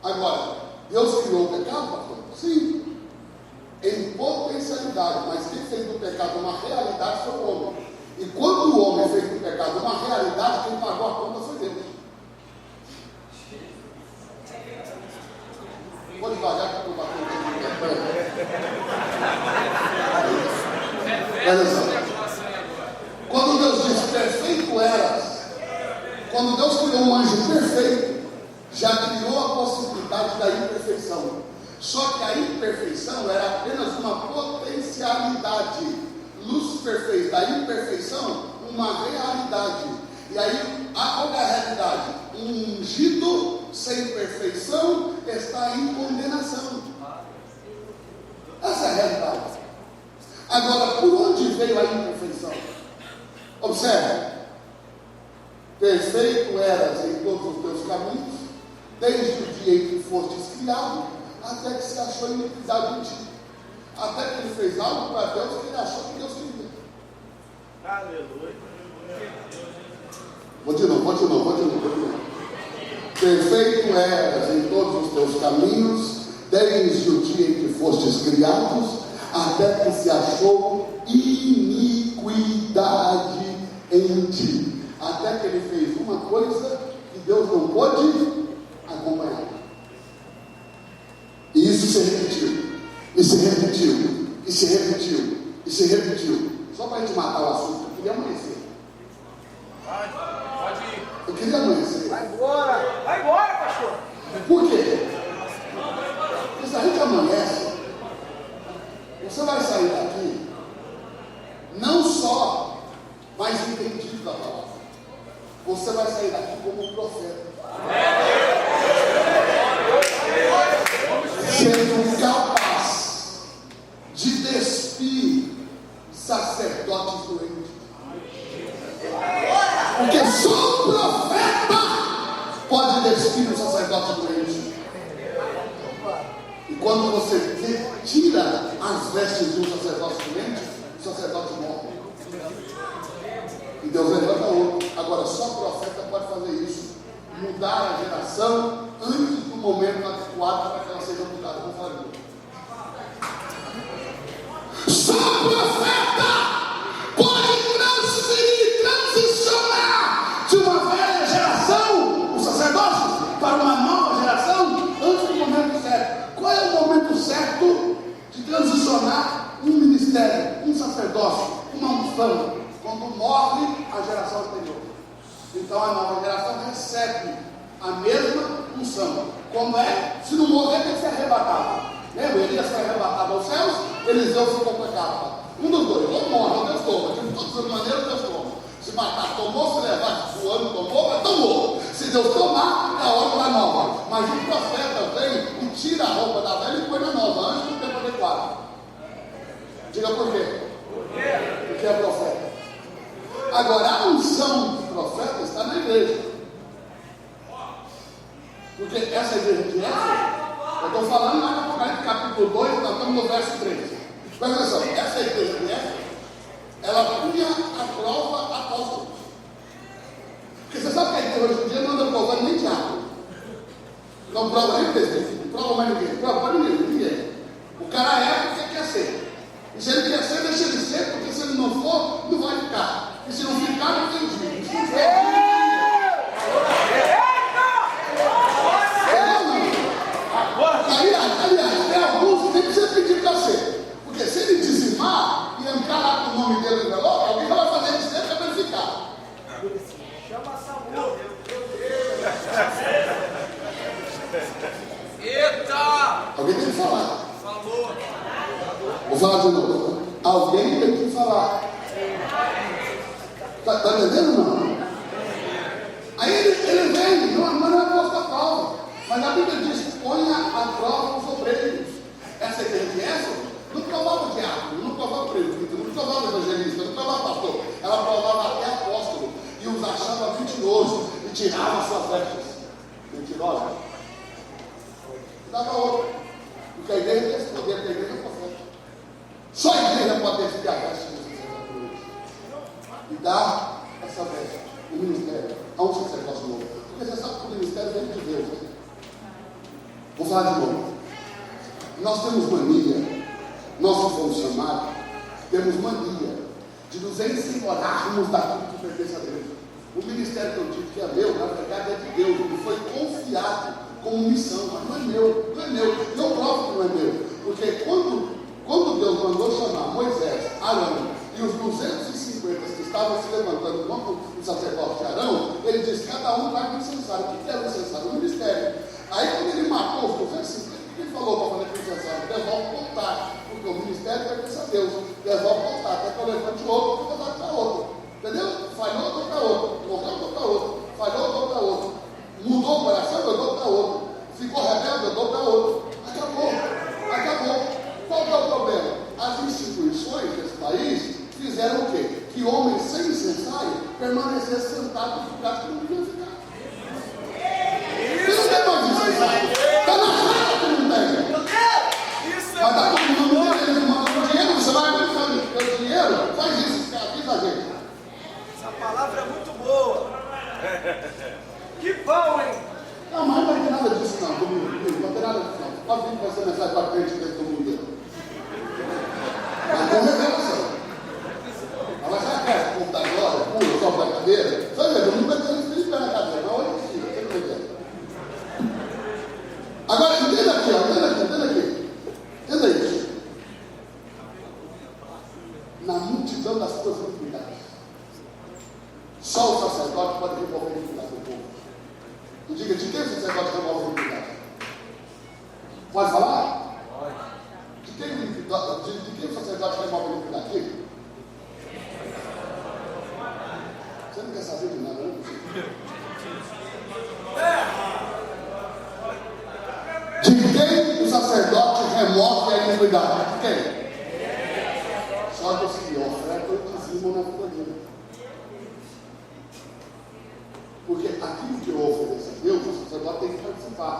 Agora, Deus criou o pecado, pastor? Sim. Em potencialidade, mas quem fez do pecado uma realidade foi o homem. E quando o homem fez do pecado uma realidade, quem pagou a conta foi Deus. Vou devagar que eu estou batendo. Olha só. Quando Deus disse perfeito eras, quando Deus criou um anjo perfeito, já criou a possibilidade da imperfeição. Só que a imperfeição era apenas uma potencialidade. Lúcifer fez da imperfeição uma realidade. E aí, qual é a realidade? Um ungido sem perfeição está em condenação. Essa é a realidade. Agora, por onde veio a imperfeição? Observe. Perfeito eras em todos os teus caminhos, desde o dia em que fostes criado, até que se achou iniquidade em ti. Até que ele fez algo para Deus que ele achou que Deus queria. Aleluia. Vou de novo. Perfeito eras em todos os teus caminhos, desde o dia em que fostes criados, até que se achou iniquidade em ti. Até que ele fez uma coisa que Deus não pôde acompanhar. E isso se repetiu. E se repetiu. E se repetiu. E se repetiu. Só para a gente matar o assunto, eu queria amanhecer. Pode ir. Eu queria amanhecer. Vai embora, pastor. Por quê? Porque se a gente amanhece, você vai sair daqui não só mais entendido da palavra, você vai sair daqui como um profeta. Sendo capaz de despir sacerdotes doentes. Porque só um profeta pode despir um sacerdote doente. E quando você tira as vestes de um sacerdote doente, o sacerdote morre. E Deus levanta outro. Agora, só profeta pode fazer isso. Mudar a geração antes do momento adequado para que ela seja mudada. Vou falar de só profeta pode transferir, transicionar de uma velha geração, o sacerdócio, para uma nova geração antes do momento certo. Qual é o momento certo de transicionar um ministério, um sacerdócio, uma unção? Quando morre a geração anterior. Então a nova geração recebe a mesma unção. Como é? Se não morrer, tem que ser arrebatado. Lembra? Elias foi arrebatado aos céus, Eliseu ficou com a capa. Um dos dois, ou morre, ou Deus toma. De todas as maneiras, Deus toma. Se matar, tomou, se levar voando, tomou, mas tomou. Se Deus tomar, é a hora da nova. Mas o profeta vem e tira a roupa da velha e põe na nova, antes do tempo adequado. Diga por quê? Porque é profeta. Agora, a unção do profeta está na igreja. Porque essa igreja de Éfeso, eu estou falando lá no Apocalipse capítulo 2, nós estamos no verso 3. Presta atenção, essa igreja de Éfeso, ela punha a prova apóstolos. Porque você sabe que a igreja hoje em dia não anda provando nem diabo. Não prova nem presbítero, não prova mais ninguém, prova para ninguém. O cara é porque quer ser. E se ele quer ser, deixa ele ser, porque se ele não for, não vai ficar. E se não ficar, não tem jeito. Se não for, aliás, tem alguns que nem precisa pedir para ser. Porque se ele dizimar e entrar lá com o nome dele no envelope, alguém vai fazer isso dentro. Alguém tem que falar. Falou. Vou falar de novo. Alguém tem que falar. Está entendendo ou não? Aí ele vem, não é posto a prova. Mas a Bíblia diz: ponha a prova os obreiros. Essa igreja de Éfeso não provava diácono, não provava presbítero, não provava evangelista, não provava pastor. Ela provava até apóstolo. E os achava mentirosos e tirava suas vestes. Mentirosa. Dava outro. Porque a igreja tem esse poder, porque a igreja é profeta. Só a igreja pode decidir a veste do sacerdote. E dar essa veste, o ministério, a um sacerdócio novo. Porque você sabe que o ministério vem de Deus. Né? Vou falar de novo. Nós temos mania, nossos funcionários, temos mania de nos ensenhorarmos daquilo que pertence a Deus. O ministério que eu digo que é meu, na verdade é de Deus, ele foi confiado como missão, mas não é meu, não é meu. Eu provo que não é meu, porque quando Deus mandou chamar Moisés, Arão e os 250 que estavam se levantando contra o sacerdote de Arão, ele disse: cada um vai para o incensário. O que é o incensário? O ministério. Aí quando ele matou os 250, o que ele falou para fazer com o incensário? Devolve o contato, porque o ministério pertence a Deus. Devolve o contato, até que eu levante o outro, porque eu vou dar outro. Entendeu? Falhou, dou para outro. Morreu, dou para outro. Falhou, dou para outro. Mudou o coração, eu dou para outro. Ficou rebelde, eu dou para outro. Acabou. Acabou. Qual que é o problema? As instituições desse país fizeram o quê? Que homens sem incensário permanecessem sentados no lugar que não deviam ficar. E não tem mais incensário. Está na cara que não tem. Mas está todo mundo dizendo, mandando dinheiro, você vai pensando que o dinheiro faz isso, avisa a gente. Essa palavra é muito boa. Que bom, hein? Não, mas não vai ter nada disso não, comigo, não vai ter nada disso não. Pode vir com essa mensagem para frente dentro do mundo. Mas tem revelação. Mas já que é como da glória, pula, sobe da cadeira, você vai ver, não vai ter espírito na cadeira, mas olha aqui, você não vai ver. Agora, entenda aqui, ó, entenda aqui. Entenda isso. Na multidão das suas iniquidades, só o sacerdote pode remover a iniquidade do povo. Não diga de quem o sacerdote remove a iniquidade. Pode falar? De quem o sacerdote remove a iniquidade? Você não quer saber de nada, não? De quem o sacerdote remove a iniquidade? De quem? Só dos que ofertam e dizimam na vida dele. Porque aquilo que eu ofereço a Deus, o sacerdote tem que participar.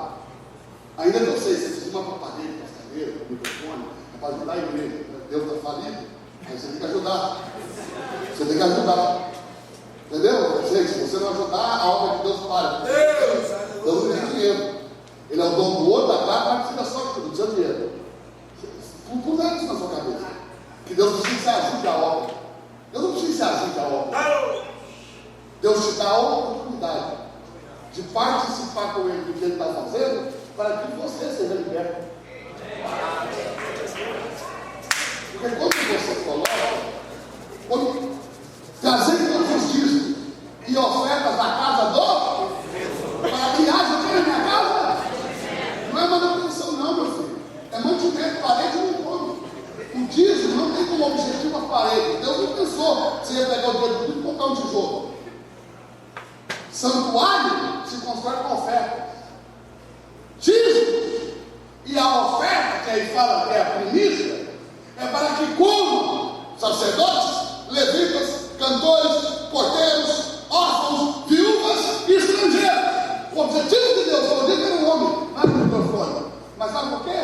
Ainda não sei se precisa uma parede, uma cadeira, um microfone, para ajudar a igreja. Deus está falido, aí você tem que ajudar. Você tem que ajudar. Entendeu? Gente, se você não ajudar, a obra de Deus para. Deus não tem dinheiro. Ele é o dono do ouro, da prata, mas precisa só de tudo, seu dinheiro. Puseram isso na sua cabeça. Que Deus precisa que você ajude a obra. Deus não precisa que você ajude a obra. Deus te dá a oportunidade de participar com Ele do que Ele está fazendo, para que você seja liberto. Porque quando você coloca, trazer todos os dízimos e ofertas da casa para que haja aqui na minha casa, não é manutenção não, meu filho. É mantimento, parede não come. O dízimo não tem como objetivo a parede. Deus não pensou se ia pegar o dinheiro tudo e colocar um tijolo. Santuário se constrói com oferta. Dízimo e a oferta, que aí fala que é a primícia, é para que como sacerdotes, levitas, cantores, porteiros, órfãos, viúvas e estrangeiros. O objetivo de Deus, eu digo que era um homem, não é no microfone. Mas sabe por quê?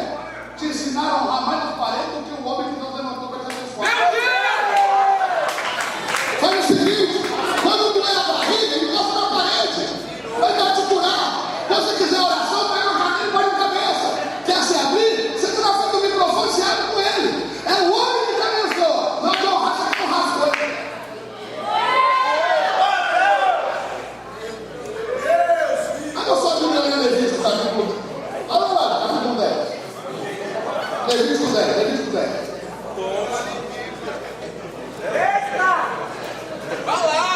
Te ensinaram a honrar mais as paredes do que o homem que Deus levantou para ser pessoal. Faz o seguinte, quando doer a barriga, encosta na parede. Vai dar te curar. Se você quiser oração, vai no caminho, vai na cabeça. Quer se abrir? Você está na frente do microfone, se abre com ele. É o homem que te abençoa. Não é o raça que não rasga ele. Ah, eu sou de Levítico, tá vendo? Olha lá, tá vendo 10. Levítico 10. Eita! Vai lá!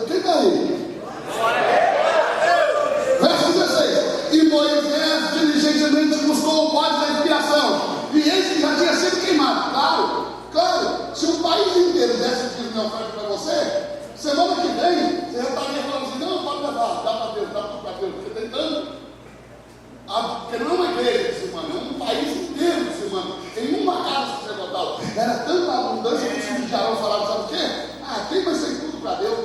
Quem está aí? Verso 16. E Moisés diligentemente buscou o bode da expiação, e eis que já tinha sido queimado. Claro, se o país inteiro desse o dízimo oferta para você, semana que vem, você já estaria falando assim, não, pode levar, dá para Deus, porque tem tanto. Porque não é uma igreja de semana, é um país inteiro de semana, em uma casa sacerdotal. Era tanta abundância que os filhos de Arão falavam, sabe o quê? Queima isso aí tudo para Deus.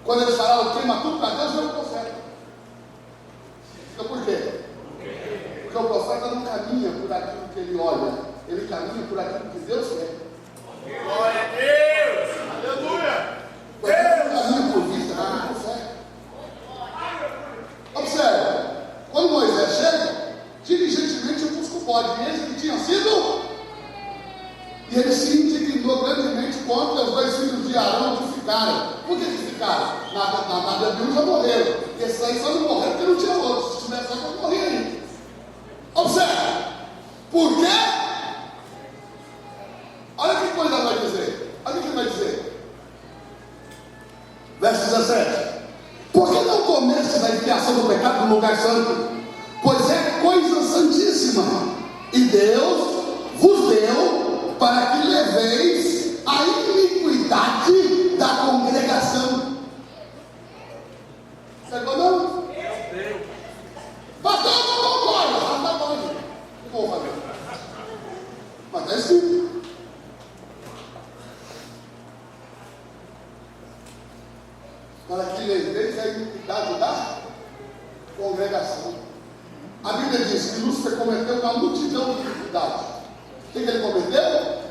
Quando eles falavam queima tudo para Deus, era o profeta. Então por quê? Porque o profeta não caminha por aquilo que ele olha, ele caminha por aquilo que Deus quer. Glória a Deus! Aleluia! Ele não caminha por vista, caminha por fé. Observe, quando Moisés chega, diligentemente busca o bode, e esse que tinha sido, e ele se indignou grandemente contra os dois filhos de Arão que ficaram. Por que ficaram? Na Bíblia já morreram. Esses aí só não morreram porque não tinha outros. Se tivesse só, morrer ainda. Observe. Por quê? Olha o que Moisés vai dizer. Olha o que ele vai dizer. Verso 17. Por que não comestes a expiação do pecado no lugar santo? Pois é coisa santíssima. E Deus vos deu para que leveis a iniquidade da congregação. Pegou não? Pastor, não concorda. Tá bom. O que eu vou fazer? Mas está escrito. Para que leveis a iniquidade da congregação. A Bíblia diz que Lúcifer cometeu uma multidão de iniquidades. O que ele cometeu?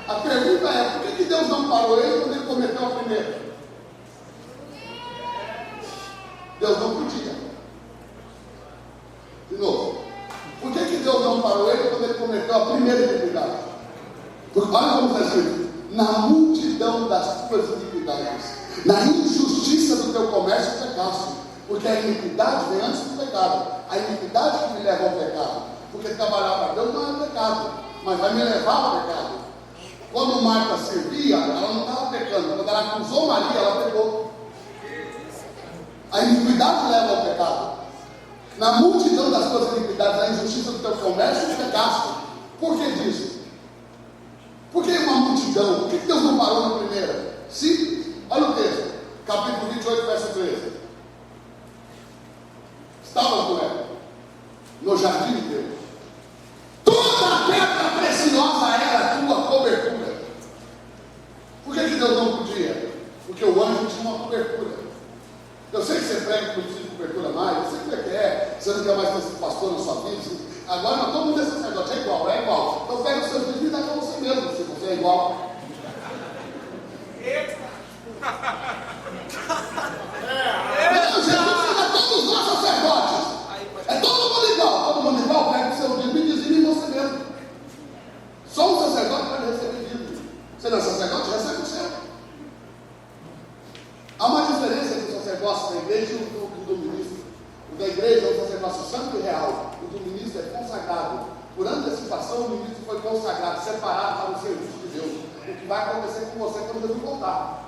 A pergunta é, por que Deus não parou ele quando ele cometeu a primeira? Deus não podia. De novo. Por que Deus não parou ele quando ele cometeu a primeira iniquidade? Porque olha como está escrito. Na multidão das tuas iniquidades, na injustiça do teu comércio pecaste. Porque a iniquidade vem antes do pecado. A iniquidade que me leva ao pecado. Porque trabalhar para Deus não é pecado, mas vai me levar ao pecado. Quando Marta servia, ela não estava pecando. Quando ela acusou Maria, ela pecou. A iniquidade leva ao pecado. Na multidão das tuas iniquidades, a injustiça do teu comércio pecaste. Por que disso? Por que uma multidão? Por que Deus não parou na primeira? Simples. Olha o texto. Capítulo 28, verso 13. Estava com ela no jardim de Deus. Toda pedra preciosa era tua cobertura. Por que Deus não podia? Porque o anjo tinha uma cobertura. Eu sei que você prega que não precisa de cobertura mais, eu sei como é que é, você não quer mais ter pastor na sua vida. Agora não, todo mundo é sacerdote, é igual. Então pega o seu dízimo e dá para você mesmo, se você é igual. Jesus ensina todos nós sacerdotes. É todo mundo igual, pega o seu dízimo e dizime em você mesmo. Só um sacerdote pode receber dízimo. Você não é sacerdote, recebe o seu. Há uma diferença entre o sacerdócio da igreja e o do ministro. O da igreja é um sacerdócio santo e real. O do ministro é consagrado. Por antecipação, o ministro foi consagrado, separado para o serviço de Deus. O que vai acontecer com você quando Jesus voltar.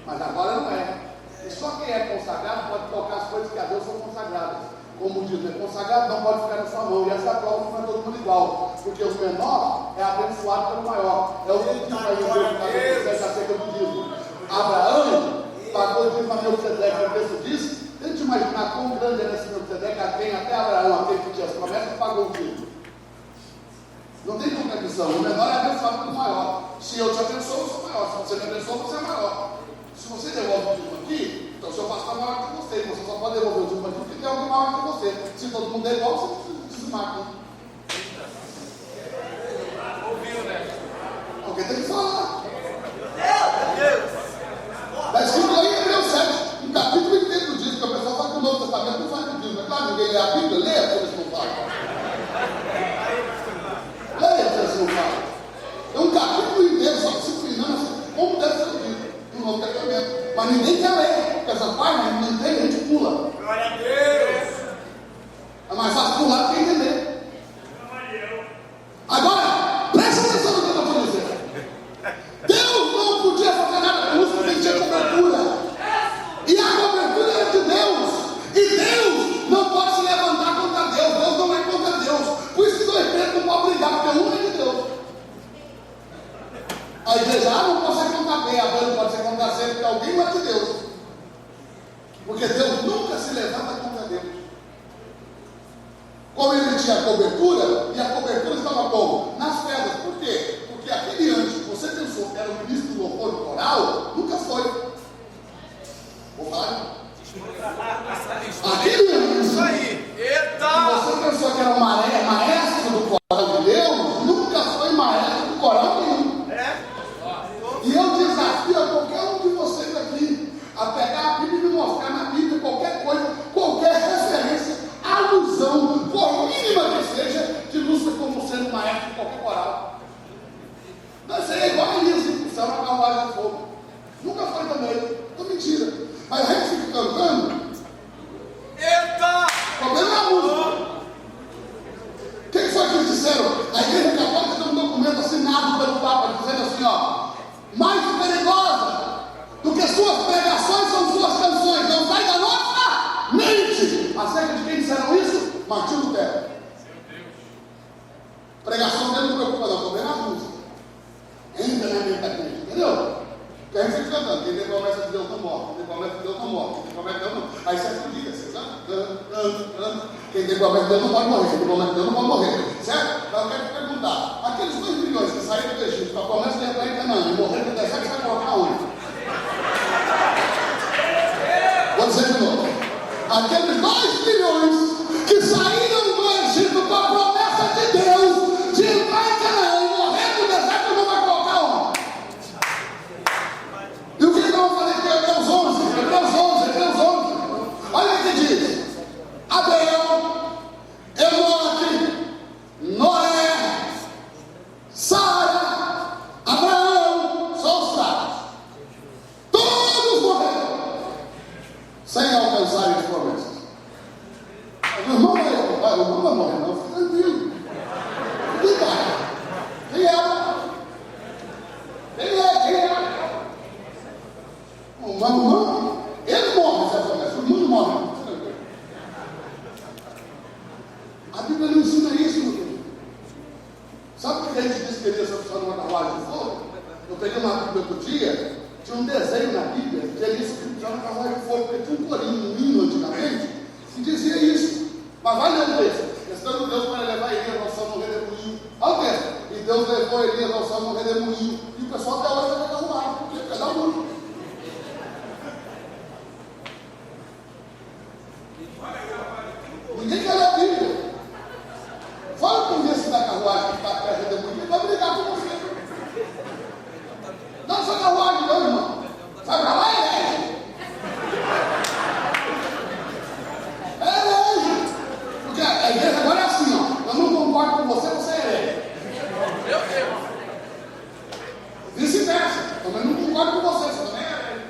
Mas agora não é. E só quem é consagrado pode tocar as coisas que a Deus são consagradas. Como diz, é consagrado, não pode ficar na sua mão. E essa prova não é todo mundo igual. Porque o menor é abençoado pelo maior. É o que vai dizer acerca do dízimo. Abraão pagou o dízimo a Melquisedeque. O texto diz, tente imaginar quão grande era esse Melquisedeque, até Abraão, aquele que tinha as promessas, pagou o dízimo. Não tem contradição. O menor é abençoado pelo maior. Se eu te abençoo, eu sou maior. Se você me abençoa, você é maior. Se você devolve o dízimo aqui, então o seu pastor é maior que você. Você só pode devolver o dízimo aqui porque tem alguém maior que você. Se todo mundo é igual, você precisa dizimar aqui. Ouviu, né? Alguém tem que falar. Está escrito lá em Hebreus 7, um capítulo inteiro do dízimo, que a pessoa fala que o Novo Testamento não fala do dízimo. É claro, ninguém lê a Bíblia, leia se eles não falam. Leia se eles não falam. É um capítulo inteiro só disciplinando assim, como deve ser o dízimo no Novo Testamento. Mas ninguém quer ler, porque essa parte não entende, a gente pula. Glória a Deus! É mais fácil pular do que entender. Agora, presta atenção no que eu estou dizendo. Deus não podia alguém bate Deus. Porque Deus nunca se levanta contra Deus. Como ele tinha cobertura, e a cobertura estava como? Nas pedras. Por quê? Porque aquele anjo que você pensou que era o ministro do louvor coral, nunca foi. Vou falar? Aquele anjo Isso aí. que Eita! você pensou que era o maestro do coral de Deus, nunca foi maestro do coral nenhum. É? E eu desafio a qualquer um de vocês aqui a pegar a Bíblia e me mostrar na Bíblia qualquer coisa, qualquer referência, alusão, por mínima que seja, de Lúcifer como sendo maestro de qualquer coral. Mas seria igual a Elias ir para o céu na carruagem de fogo. Nunca foi também. Então mentira. Mas a gente fica cantando. Eita! O problema é a música. Quem foi que eles disseram? A Igreja Católica tem um documento assinado pelo Papa dizendo assim, ó, mais perigosa do que suas pregações são suas canções, não sai da nossa mente. Acerca de quem disseram isso? Martinho Lutero. Pregação dele não preocupa não, o problema é a música. Entra na mente da gente, entendeu? Porque a gente fica cantando, quem tem promessa de Deus não morre, quem tem promessa de Deus não morre, quem tem promessa de Deus não. Aí você acredita, você canta. Quem tem promessa de Deus não pode morrer, quem tem promessa de Deus não pode morrer, certo? Então eu quero te perguntar, aqueles 2 milhões que saíram do Egito, com a promessa de entrar em Canaã e morrer no deserto, você vai colocar onde? Vou dizer de novo. Aqueles 2 milhões que saíram do Egito com a promessa de Deus de entrar em Canaã e morrer no deserto, não vai colocar onde? E o que eu vou fazer aqui? Hebreus 11. Olha o que diz. Abel, Enoque, Noé, Sara, Abraão, só os fracos. Todos morreram sem alcançarem as promessas. O irmão não vai morrer, não, fica tranquilo. Quem vai? Quem é? O irmão, ele morre, essa promessa, o mundo morre. A Bíblia não ensina isso, meu querido. Sabe por que a gente disse que ele ia ser numa carruagem de fogo? Eu peguei uma Bíblia outro dia, tinha um desenho na Bíblia que ele ia ser na carruagem de fogo, porque tinha um corinho, um hino antigamente, que dizia isso. Mas vai ler o texto. Estando Deus para levar Elias ao céu no redemoinho. Olha o texto. E Deus levou Elias ao céu no redemoinho. E o pessoal até hoje vai carruagem, porque cada um. Ninguém quer ler a Bíblia. Fala com esse da carruagem que está perto do redemoinho, ele vai brigar com você. Não só carruagem, não, irmão. Vai para lá, herege. Herege. Porque a igreja agora é assim, ó. Eu não concordo com você, você é herege. Meu Deus! Vice-versa. Também não concordo com você, você também é herege.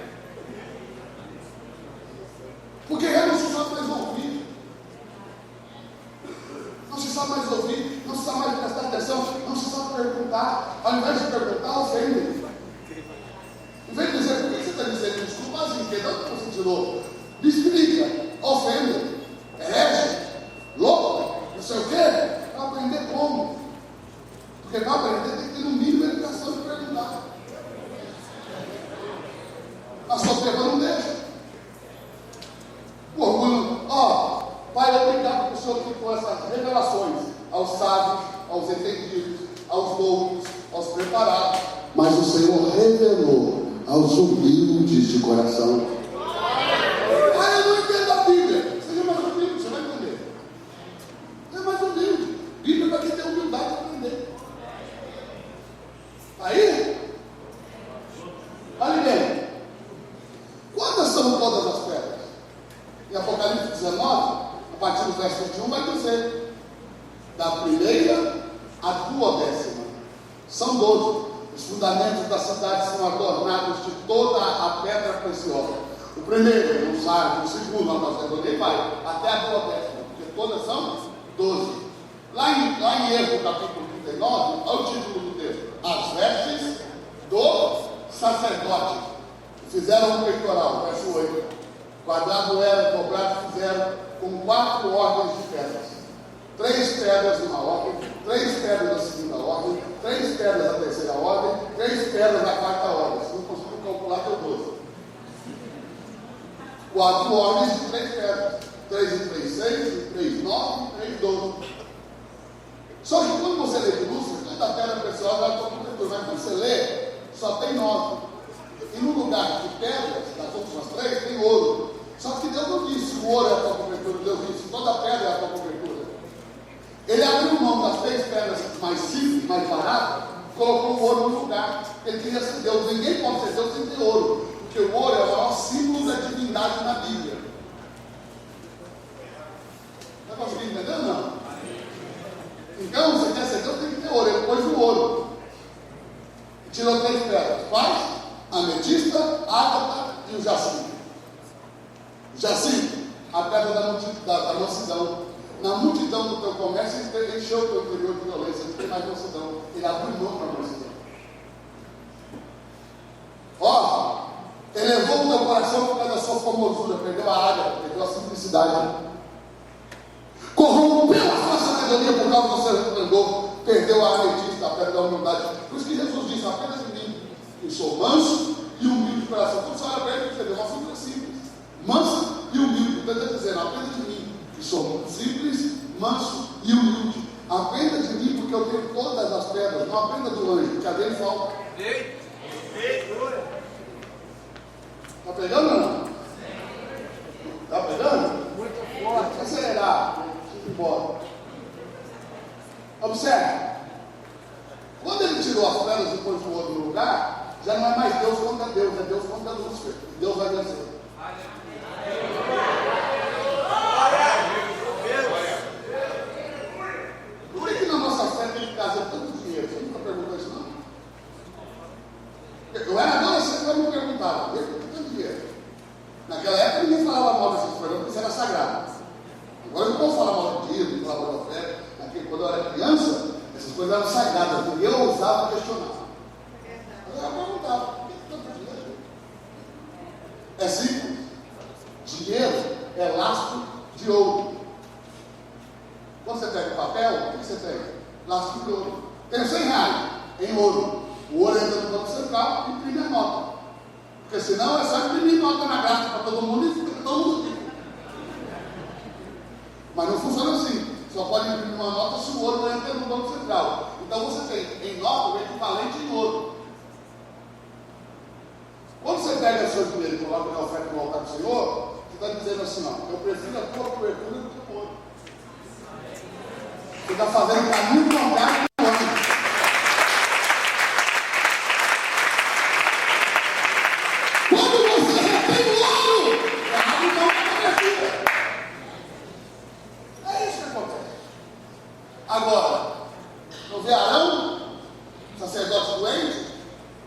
Porque eu não se sabe mais ouvir. Não se sabe mais ouvir, não se sabe mais prestar atenção, não se sabe perguntar. Ao invés de perguntar, ofende. Em vez de dizer, por que você está dizendo isso? Desculpa, assim, que não você tirou. Me explica, ofende, herege, louco, não sei o quê. Para aprender como? Porque para aprender tem que ter no mínimo a educação de perguntar. A sua pergunta não deixa. O orgulho, Pai, obrigado por o Senhor que com essas revelações aos sábios, aos entendidos, aos loucos, aos preparados, mas o Senhor revelou aos humildes de coração. Eu não entendo a Bíblia. Seja mais humilde, você vai entender. Seja mais humilde. Bíblia para quem tem humildade para aprender. Aí, olha bem. Quantas são todas as pedras? Em Apocalipse 19, a partir do verso 21, vai dizer: da primeira à 12ª. São 12. Os fundamentos da cidade são adornados de toda a pedra preciosa. O primeiro, um sardio, o segundo, uma calcedônia, vai até a 12ª, porque todas são 12. Lá em Êxodo, capítulo 39, olha o título do texto: as vestes do sacerdote. Fizeram um peitoral, verso 8. Quadrado era, dobrado, fizeram com 4 ordens de pedras. 3 pedras numa ordem, 3 pedras na segunda ordem, 3 pedras na terceira ordem, 3 pedras na quarta ordem. Se não conseguiu calcular, deu 12. 4 homens e 3 pedras. 3 e 3, 6, e 3, 9, e 3, 12. Só que quando você lê de Lúcifer, cada pedra preciosa é a tua cobertura. Mas quando você lê, só tem 9. E no lugar de pedras, das últimas 3, tem ouro. Só que Deus não disse o ouro é a tua cobertura. Deus disse toda pedra é a tua cobertura. Ele abriu mão das 3 pedras mais simples, mais baratas, colocou o ouro no lugar. Ele queria ser Deus. Ninguém pode ser Deus sem ter ouro. Porque o ouro é o maior símbolo da divindade na Bíblia. Está conseguindo entender ou não? Então, você quer ser Deus, tem que ter ouro. Ele pôs o ouro. Tirou 3 pedras. Quais? Ametista, ágata e o jacinto. O jacinto, a pedra da mansidão. Na multidão do teu comércio, ele encheu o teu interior de violência. Ele tem mais mansidão. Ele abriu mão para a mansidão. Ó, elevou o teu coração por causa da sua formosura. Perdeu a água, perdeu a simplicidade. Corrompeu a sua sabedoria por causa do seu resplendor. Perdeu a ametista, a pedra da humildade. Por isso que Jesus disse: apenas em mim, eu sou manso e humilde de coração. Quando você olha para ele, você vê uma figura simples, mansa e humilde. Então ele está dizendo: apenas de mim, que sou simples, manso e humilde. Aprenda de mim, porque eu tenho todas as pedras. Não aprenda do anjo, porque a dele falta. Está pegando ou não? Está pegando? Muito forte. Acelerar. Embora. Observe. Quando ele tirou as pedras e pôs o ouro no lugar, já não é mais Deus contra Deus, é Deus contra Lúcifer. Deus vai vencer. Por que na nossa fé tem que trazer tanto dinheiro? Você nunca perguntou isso, não? Eu era adolescente, eu me perguntava: por que tanto dinheiro? Naquela época ninguém falava mal dessas coisas, porque isso era sagrado. Agora eu não posso falar mal de dinheiro, não falar mal da fé. Quando eu era criança, essas coisas eram sagradas, e eu ousava questionar. Mas eu perguntava: por que tanto dinheiro? É simples. Dinheiro é lastro de ouro. Quando você pega o papel, o que você tem? Lastro de ouro. Tem 100 reais em ouro. O ouro entra no Banco Central e imprime a nota. Porque senão é só imprimir nota na gráfica para todo mundo e fica todo mundo rico. Mas não funciona assim. Só pode imprimir uma nota se o ouro não entra no Banco Central. Então você tem em nota o equivalente em ouro. Quando você pega o seu dinheiro e coloca na oferta no altar do Senhor, você está dizendo assim: ó, eu prefiro a tua cobertura do que o ouro. Você está fazendo caminho contrário do ouro. Quando você retém o ouro, abre mão da cobertura. É isso que acontece. Agora, não vê Arão, sacerdote doente,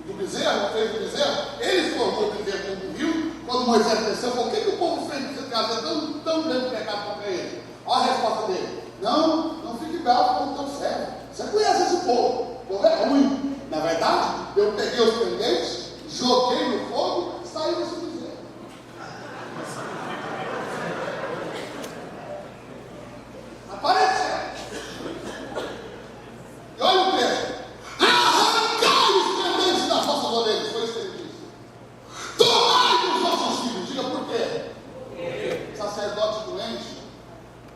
do bezerro, fez do bezerro, ele formou o bezerro como viu. Quando Moisés desceu, falou: o que o povo fez de trazer tão grande pecado contra ele? Olha a resposta dele: não fique bravo com o teu servo. Você conhece esse povo, o povo é ruim. Na verdade, eu peguei os pendentes, joguei no fogo e saí desse bezerro. Aparece. E olha o texto: arrancai os pendentes das vossas orelhas. Foi isso que ele disse. Tomai os vossos filhos. Diga por quê? Sacerdote doente,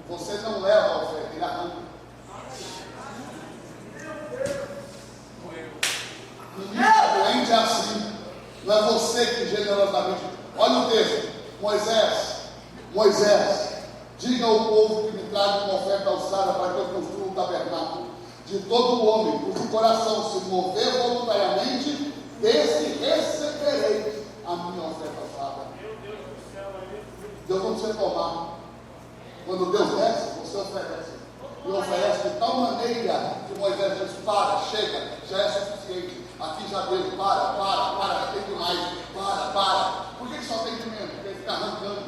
você não leva a oferta, ele arranca. Menino doente é assim. Não é você que generosamente. Olha o texto: Moisés, diga ao povo que me traga uma oferta alçada para que eu construa um tabernáculo. De todo homem, cujo coração se mover voluntariamente, desse receberei a minha oferta alçada. Deus não precisa tomar. Quando Deus desce, você oferece. E oferece de tal maneira que Moisés diz: para, chega, já é suficiente. Aqui já deu, para, já tem demais. Para. Por que só tem de menos? Porque ele fica arrancando.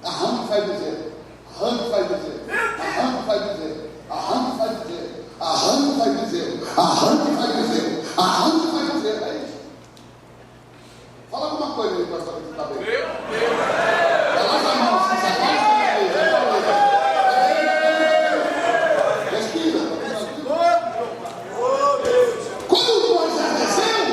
Arranque faz dizer. Arranque faz dizer. Arranque faz dizer. Arranque faz dizer. Arranque faz dizer. Arranque faz dizer. Arranque faz dizer. É isso. Fala alguma coisa aí para saber que está bem. Coloca a mão, se sabe. Respira. Quando Moisés desceu,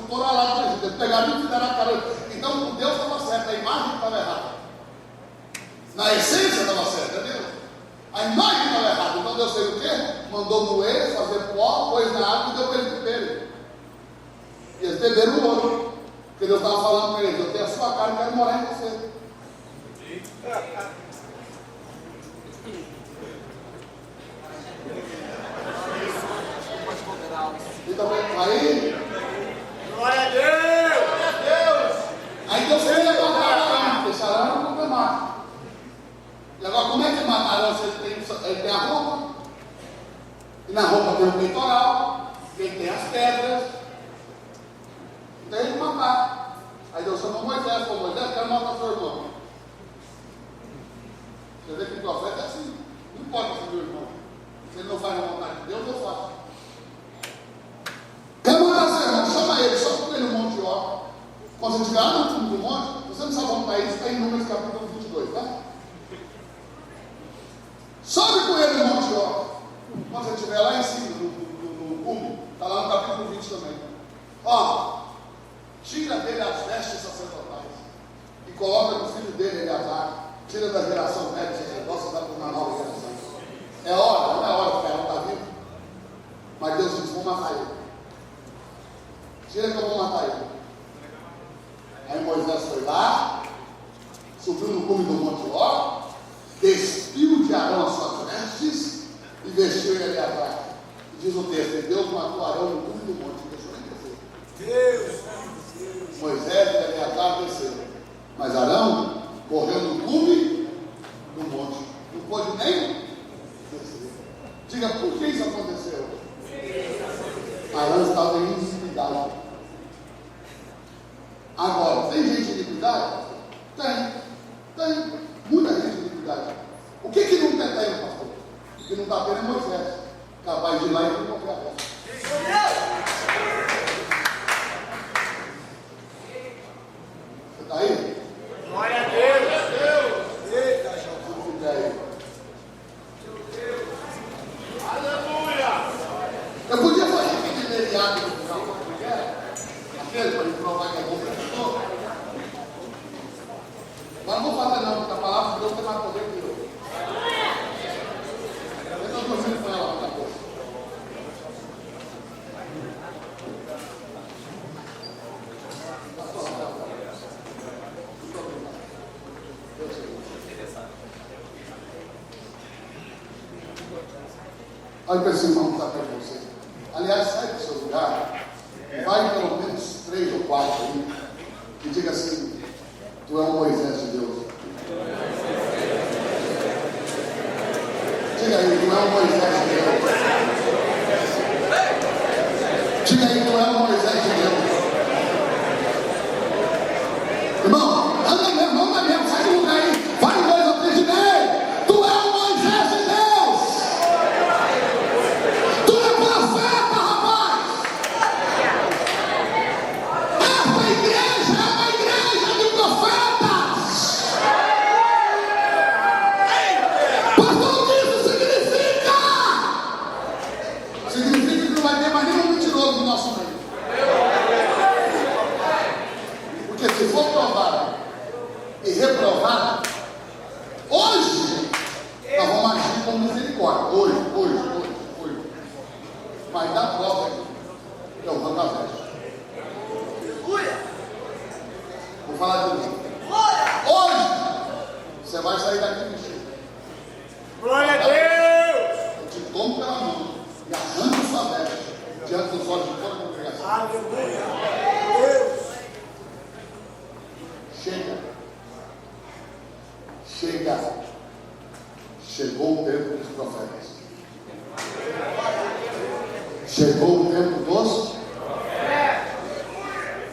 foram lá para Egito, eles pegaram e fizeram a cara. Então o Deus estava certo, a imagem estava errada. Na essência estava certa, é Deus. A imagem estava errada. Então Deus fez o quê? Mandou moer, fazer pó, pôs na água e deu para eles beberem. E eles beberam o ouro. Porque Deus estava falando para eles: eu tenho a sua carne e quero morar em você. Então, aí, Glória a Deus! Glória a Deus! aí Deus fez levantar Arão, porque Arão era um problemático. E agora, como é que mata Arão se ele tem a roupa? E na roupa tem o peitoral, ele tem as pedras. Então ele matar. Aí Deus chamou Moisés, falou: Moisés, quero matar seu irmão. Você vê que o profeta é assim: não importa se meu irmão, se ele não faz a vontade de Deus, eu faço. Quer matar seu irmão? Chama ele, só com ele no Monte Ó. Quando você estiver lá no fundo do monte, você não sabe onde está isso, está em Números capítulo 22, tá? Sobe com ele no Monte Ó. Quando você estiver lá em cima, no cume, está lá no capítulo 20 também. Ó, tira dele as vestes sacerdotais e coloca no filho dele, Eleazar. Tira da geração velha de sacerdócio e dá para uma nova geração. É hora, não é hora que o cara está vivo. Mas Deus disse: vou matar ele. Tira que eu vou matar ele. Aí Moisés foi lá, subiu no cume do Monte Ó, despiu de Arão as suas vestes e vestiu ele Eleazar. Diz o texto: e Deus matou Arão no cume do monte e deixou ele descer. Deus! Moisés e Eleazar desceram, mas Arão correu no cume do monte, não pôde nem descer. Diga, por que isso aconteceu? Arão estava em iniquidade. Agora, tem gente de iniquidade? Tem. Muita gente de iniquidade. O que não tem, pastor? O que não está tendo é Moisés, capaz de ir lá e remover a festa. Você está aí? Glória a Deus! Eita, Jesus, fica aí. Aleluia! Eu podia fazer aquele leriado no final, como é? Aquele para ele provar que é bom para pessoa. Mas não vou fazer não, porque a palavra de Deus tem mais poder que eu. Eu estou dormindo com ela, tá bom. Olha para esse irmão que está perto de você. Aliás, sai do seu lugar, vai pelo menos 3 ou 4 aí, e diga assim: tu é o Moisés de Deus. Diga aí: tu é o Moisés de Deus. Diga aí: tu é o Moisés de Deus. Irmão, anda mesmo, sai do lugar aí, vai 2 ou 3 de 10. Tu é o Moisés de Deus. Tu é profeta, rapaz. Essa igreja é uma igreja de profetas. Pastor, o que isso significa? Significa que não vai ter mais nenhum mentiroso no nosso meio. Porque se for provado e reprovado, hoje nós vamos agir com misericórdia. Hoje. Mas dá prova aí. Eu vou dar veste. Vou falar de novo. Hoje você vai sair daqui mexido. Glória a Deus! Eu te tomo pela mão e arranco sua veste diante dos olhos de toda a congregação. Aleluia! Deus! Chegou o tempo dos profetas. Chegou o tempo dos profetas.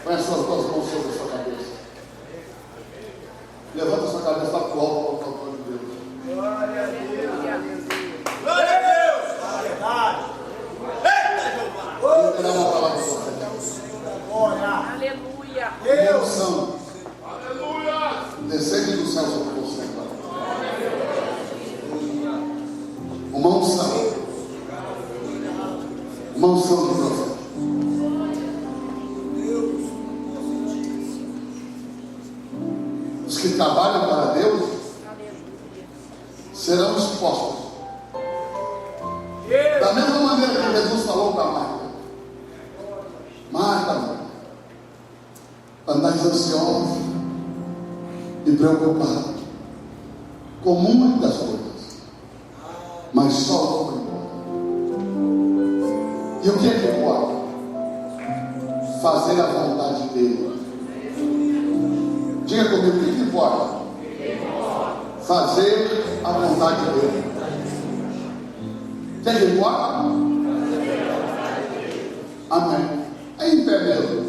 Põe as suas 2 mãos sobre a sua cabeça. Levanta a sua cabeça para o alto, para o altar de Deus. Glória a Deus! Glória a Deus! Verdade! Vou liberar uma palavra para você. Glória! Aleluia. Uma unção Aleluia! descende do céu sobre você agora. Uma unção. Uma unção de profeta. que trabalham para Deus serão expostos. Da mesma maneira que Jesus falou para Marta: Marta, andais ansiosa e preocupada com muitas coisas, mas só uma importa. E o que é que importa? Fazer a vontade dele. Diga comigo, o que importa? Fazer a vontade dele. O que importa? Amém. É em pé mesmo.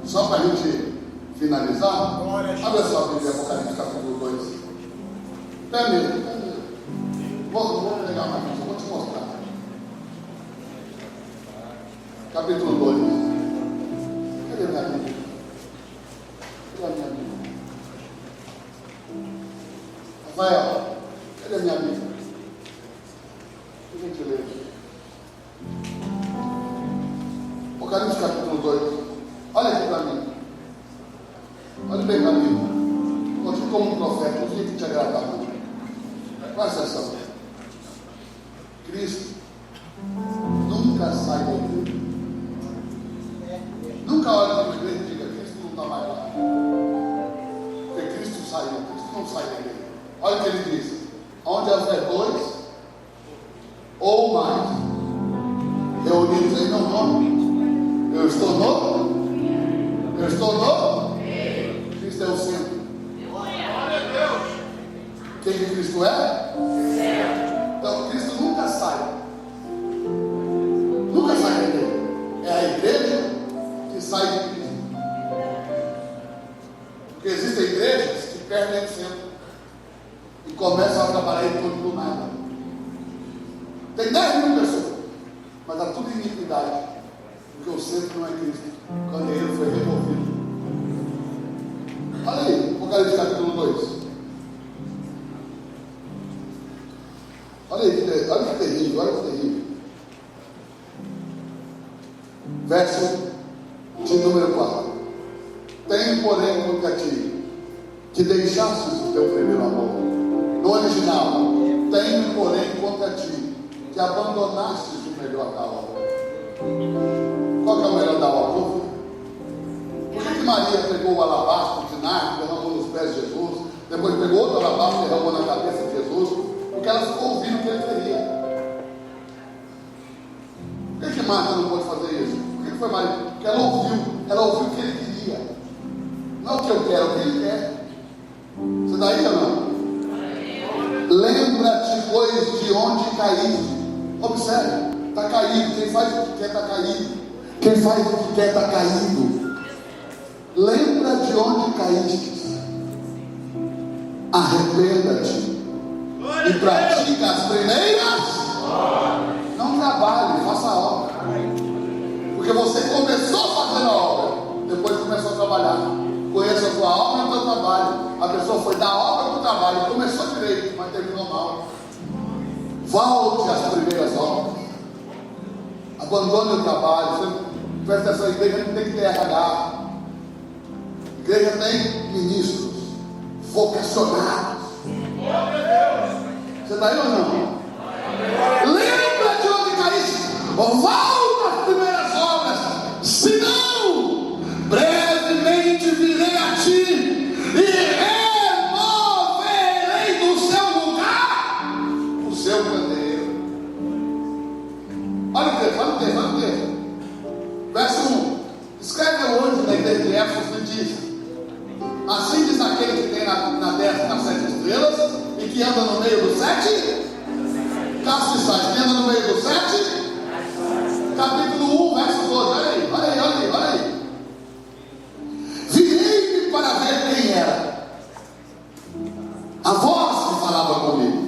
Só para a gente finalizar, olha só a Bíblia, Apocalipse capítulo 2. Pé mesmo, pé mesmo. Vou pegar mais, vou te mostrar. Capítulo 2. Cadê minha Bíblia? Cadê a minha Bíblia? Rafael, cadê a minha Bíblia? Por gentileza. Apocalipse capítulo 2. Olha aqui para mim. Olha bem para mim. Você como um profeta, não tinha que te agradar. Presta atenção. Cristo nunca sai da igreja. Nunca olha para a igreja e diga: Cristo não está mais lá. Porque Cristo saiu. Cristo não sai da igreja. Olha o que ele diz: onde houver dois ou mais reunidos em meu nome, eu estou no. Cristo é o centro. Quem que Cristo é? Então Cristo nunca sai. Nunca sai da igreja. É a igreja que sai de Cristo. Porque existem igrejas que perdem o centro e começam a trabalhar em torno do nada. Tem 10.000 pessoas, mas está tudo em iniquidade. Porque o centro não é Cristo. Quando ele foi removido. Olha aí, Apocalipse capítulo 2. Olha aí, olha que terrível, olha que terrível. Verso de número 4. Tenho, porém, contra ti, que deixastes o teu primeiro amor. No original, tenho, porém, contra ti, que abandonastes o melhor da obra. Qual que é o melhor da obra? Por que Maria pegou o alabastro de nardo, derramou nos pés de Jesus, depois pegou outro alabastro e derramou na cabeça de Jesus? Porque ela ficou ouvindo o que ele queria. Por que Marta não pode fazer isso? Por que foi Maria? Porque ela ouviu o que ele queria. Não é o que eu quero, é o que ele quer. Você está aí ou não? Lembra-te, pois, de onde caíste. Observe. Está caído. Quem faz o que quer está caído. Quem faz o que quer está caído. Lembra de onde caíste. Arrependa-te. E pratica as primeiras. Não trabalhe, faça a obra. Porque você começou fazendo a obra. Depois começou a trabalhar. Conheça a tua obra e o teu trabalho. A pessoa foi da obra para o trabalho. Começou direito, mas terminou mal. Volte às primeiras obras. Abandone o trabalho. Você presta atenção, a igreja não tem que ter RH. A igreja tem ministros vocacionados. Você está aí ou não? Lembra de onde caíste. Volta às primeiras obras. Senão, brevemente virei a ti e removerei do seu lugar o seu candeeiro. Olha o texto. Verso 1. Escreve o anjo da igreja de Éfeso e diz: assim diz aquele que tem na terra as 7 estrelas e que anda no meio dos 7 castiçais. Que anda no meio dos 7? Capítulo 1, verso 12. Olha aí. Virei-me para ver quem era a voz que falava comigo.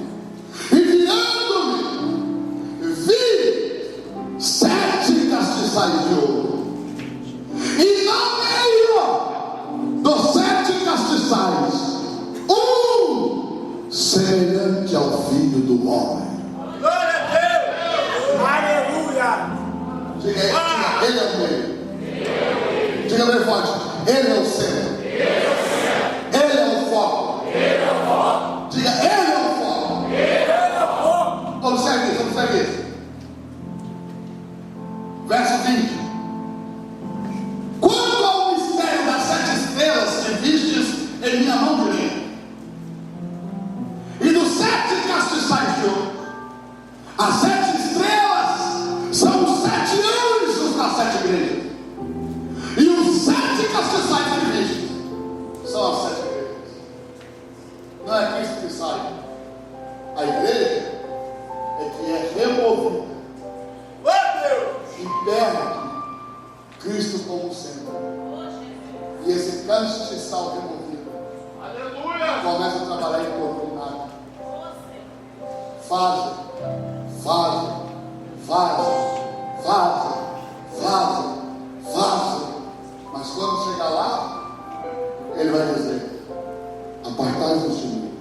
E virando-me, vi 7 castiçais de ouro. E no meio dos 7 castiçais, semelhante ao Filho do Homem. Glória a Deus! Aleluia! Diga aí, ele é o meio. Diga bem forte: ele é o centro. Ele Cristo como centro. E esse câncer de sal removido. Aleluia! Começa a trabalhar em torno de nada. Vaza. Mas quando chegar lá, ele vai dizer: apartai-vos de mim.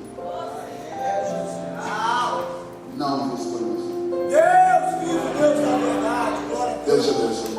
Não vos conheço. Deus, vivo, Deus da verdade. Glória a Deus. Deus te abençoe.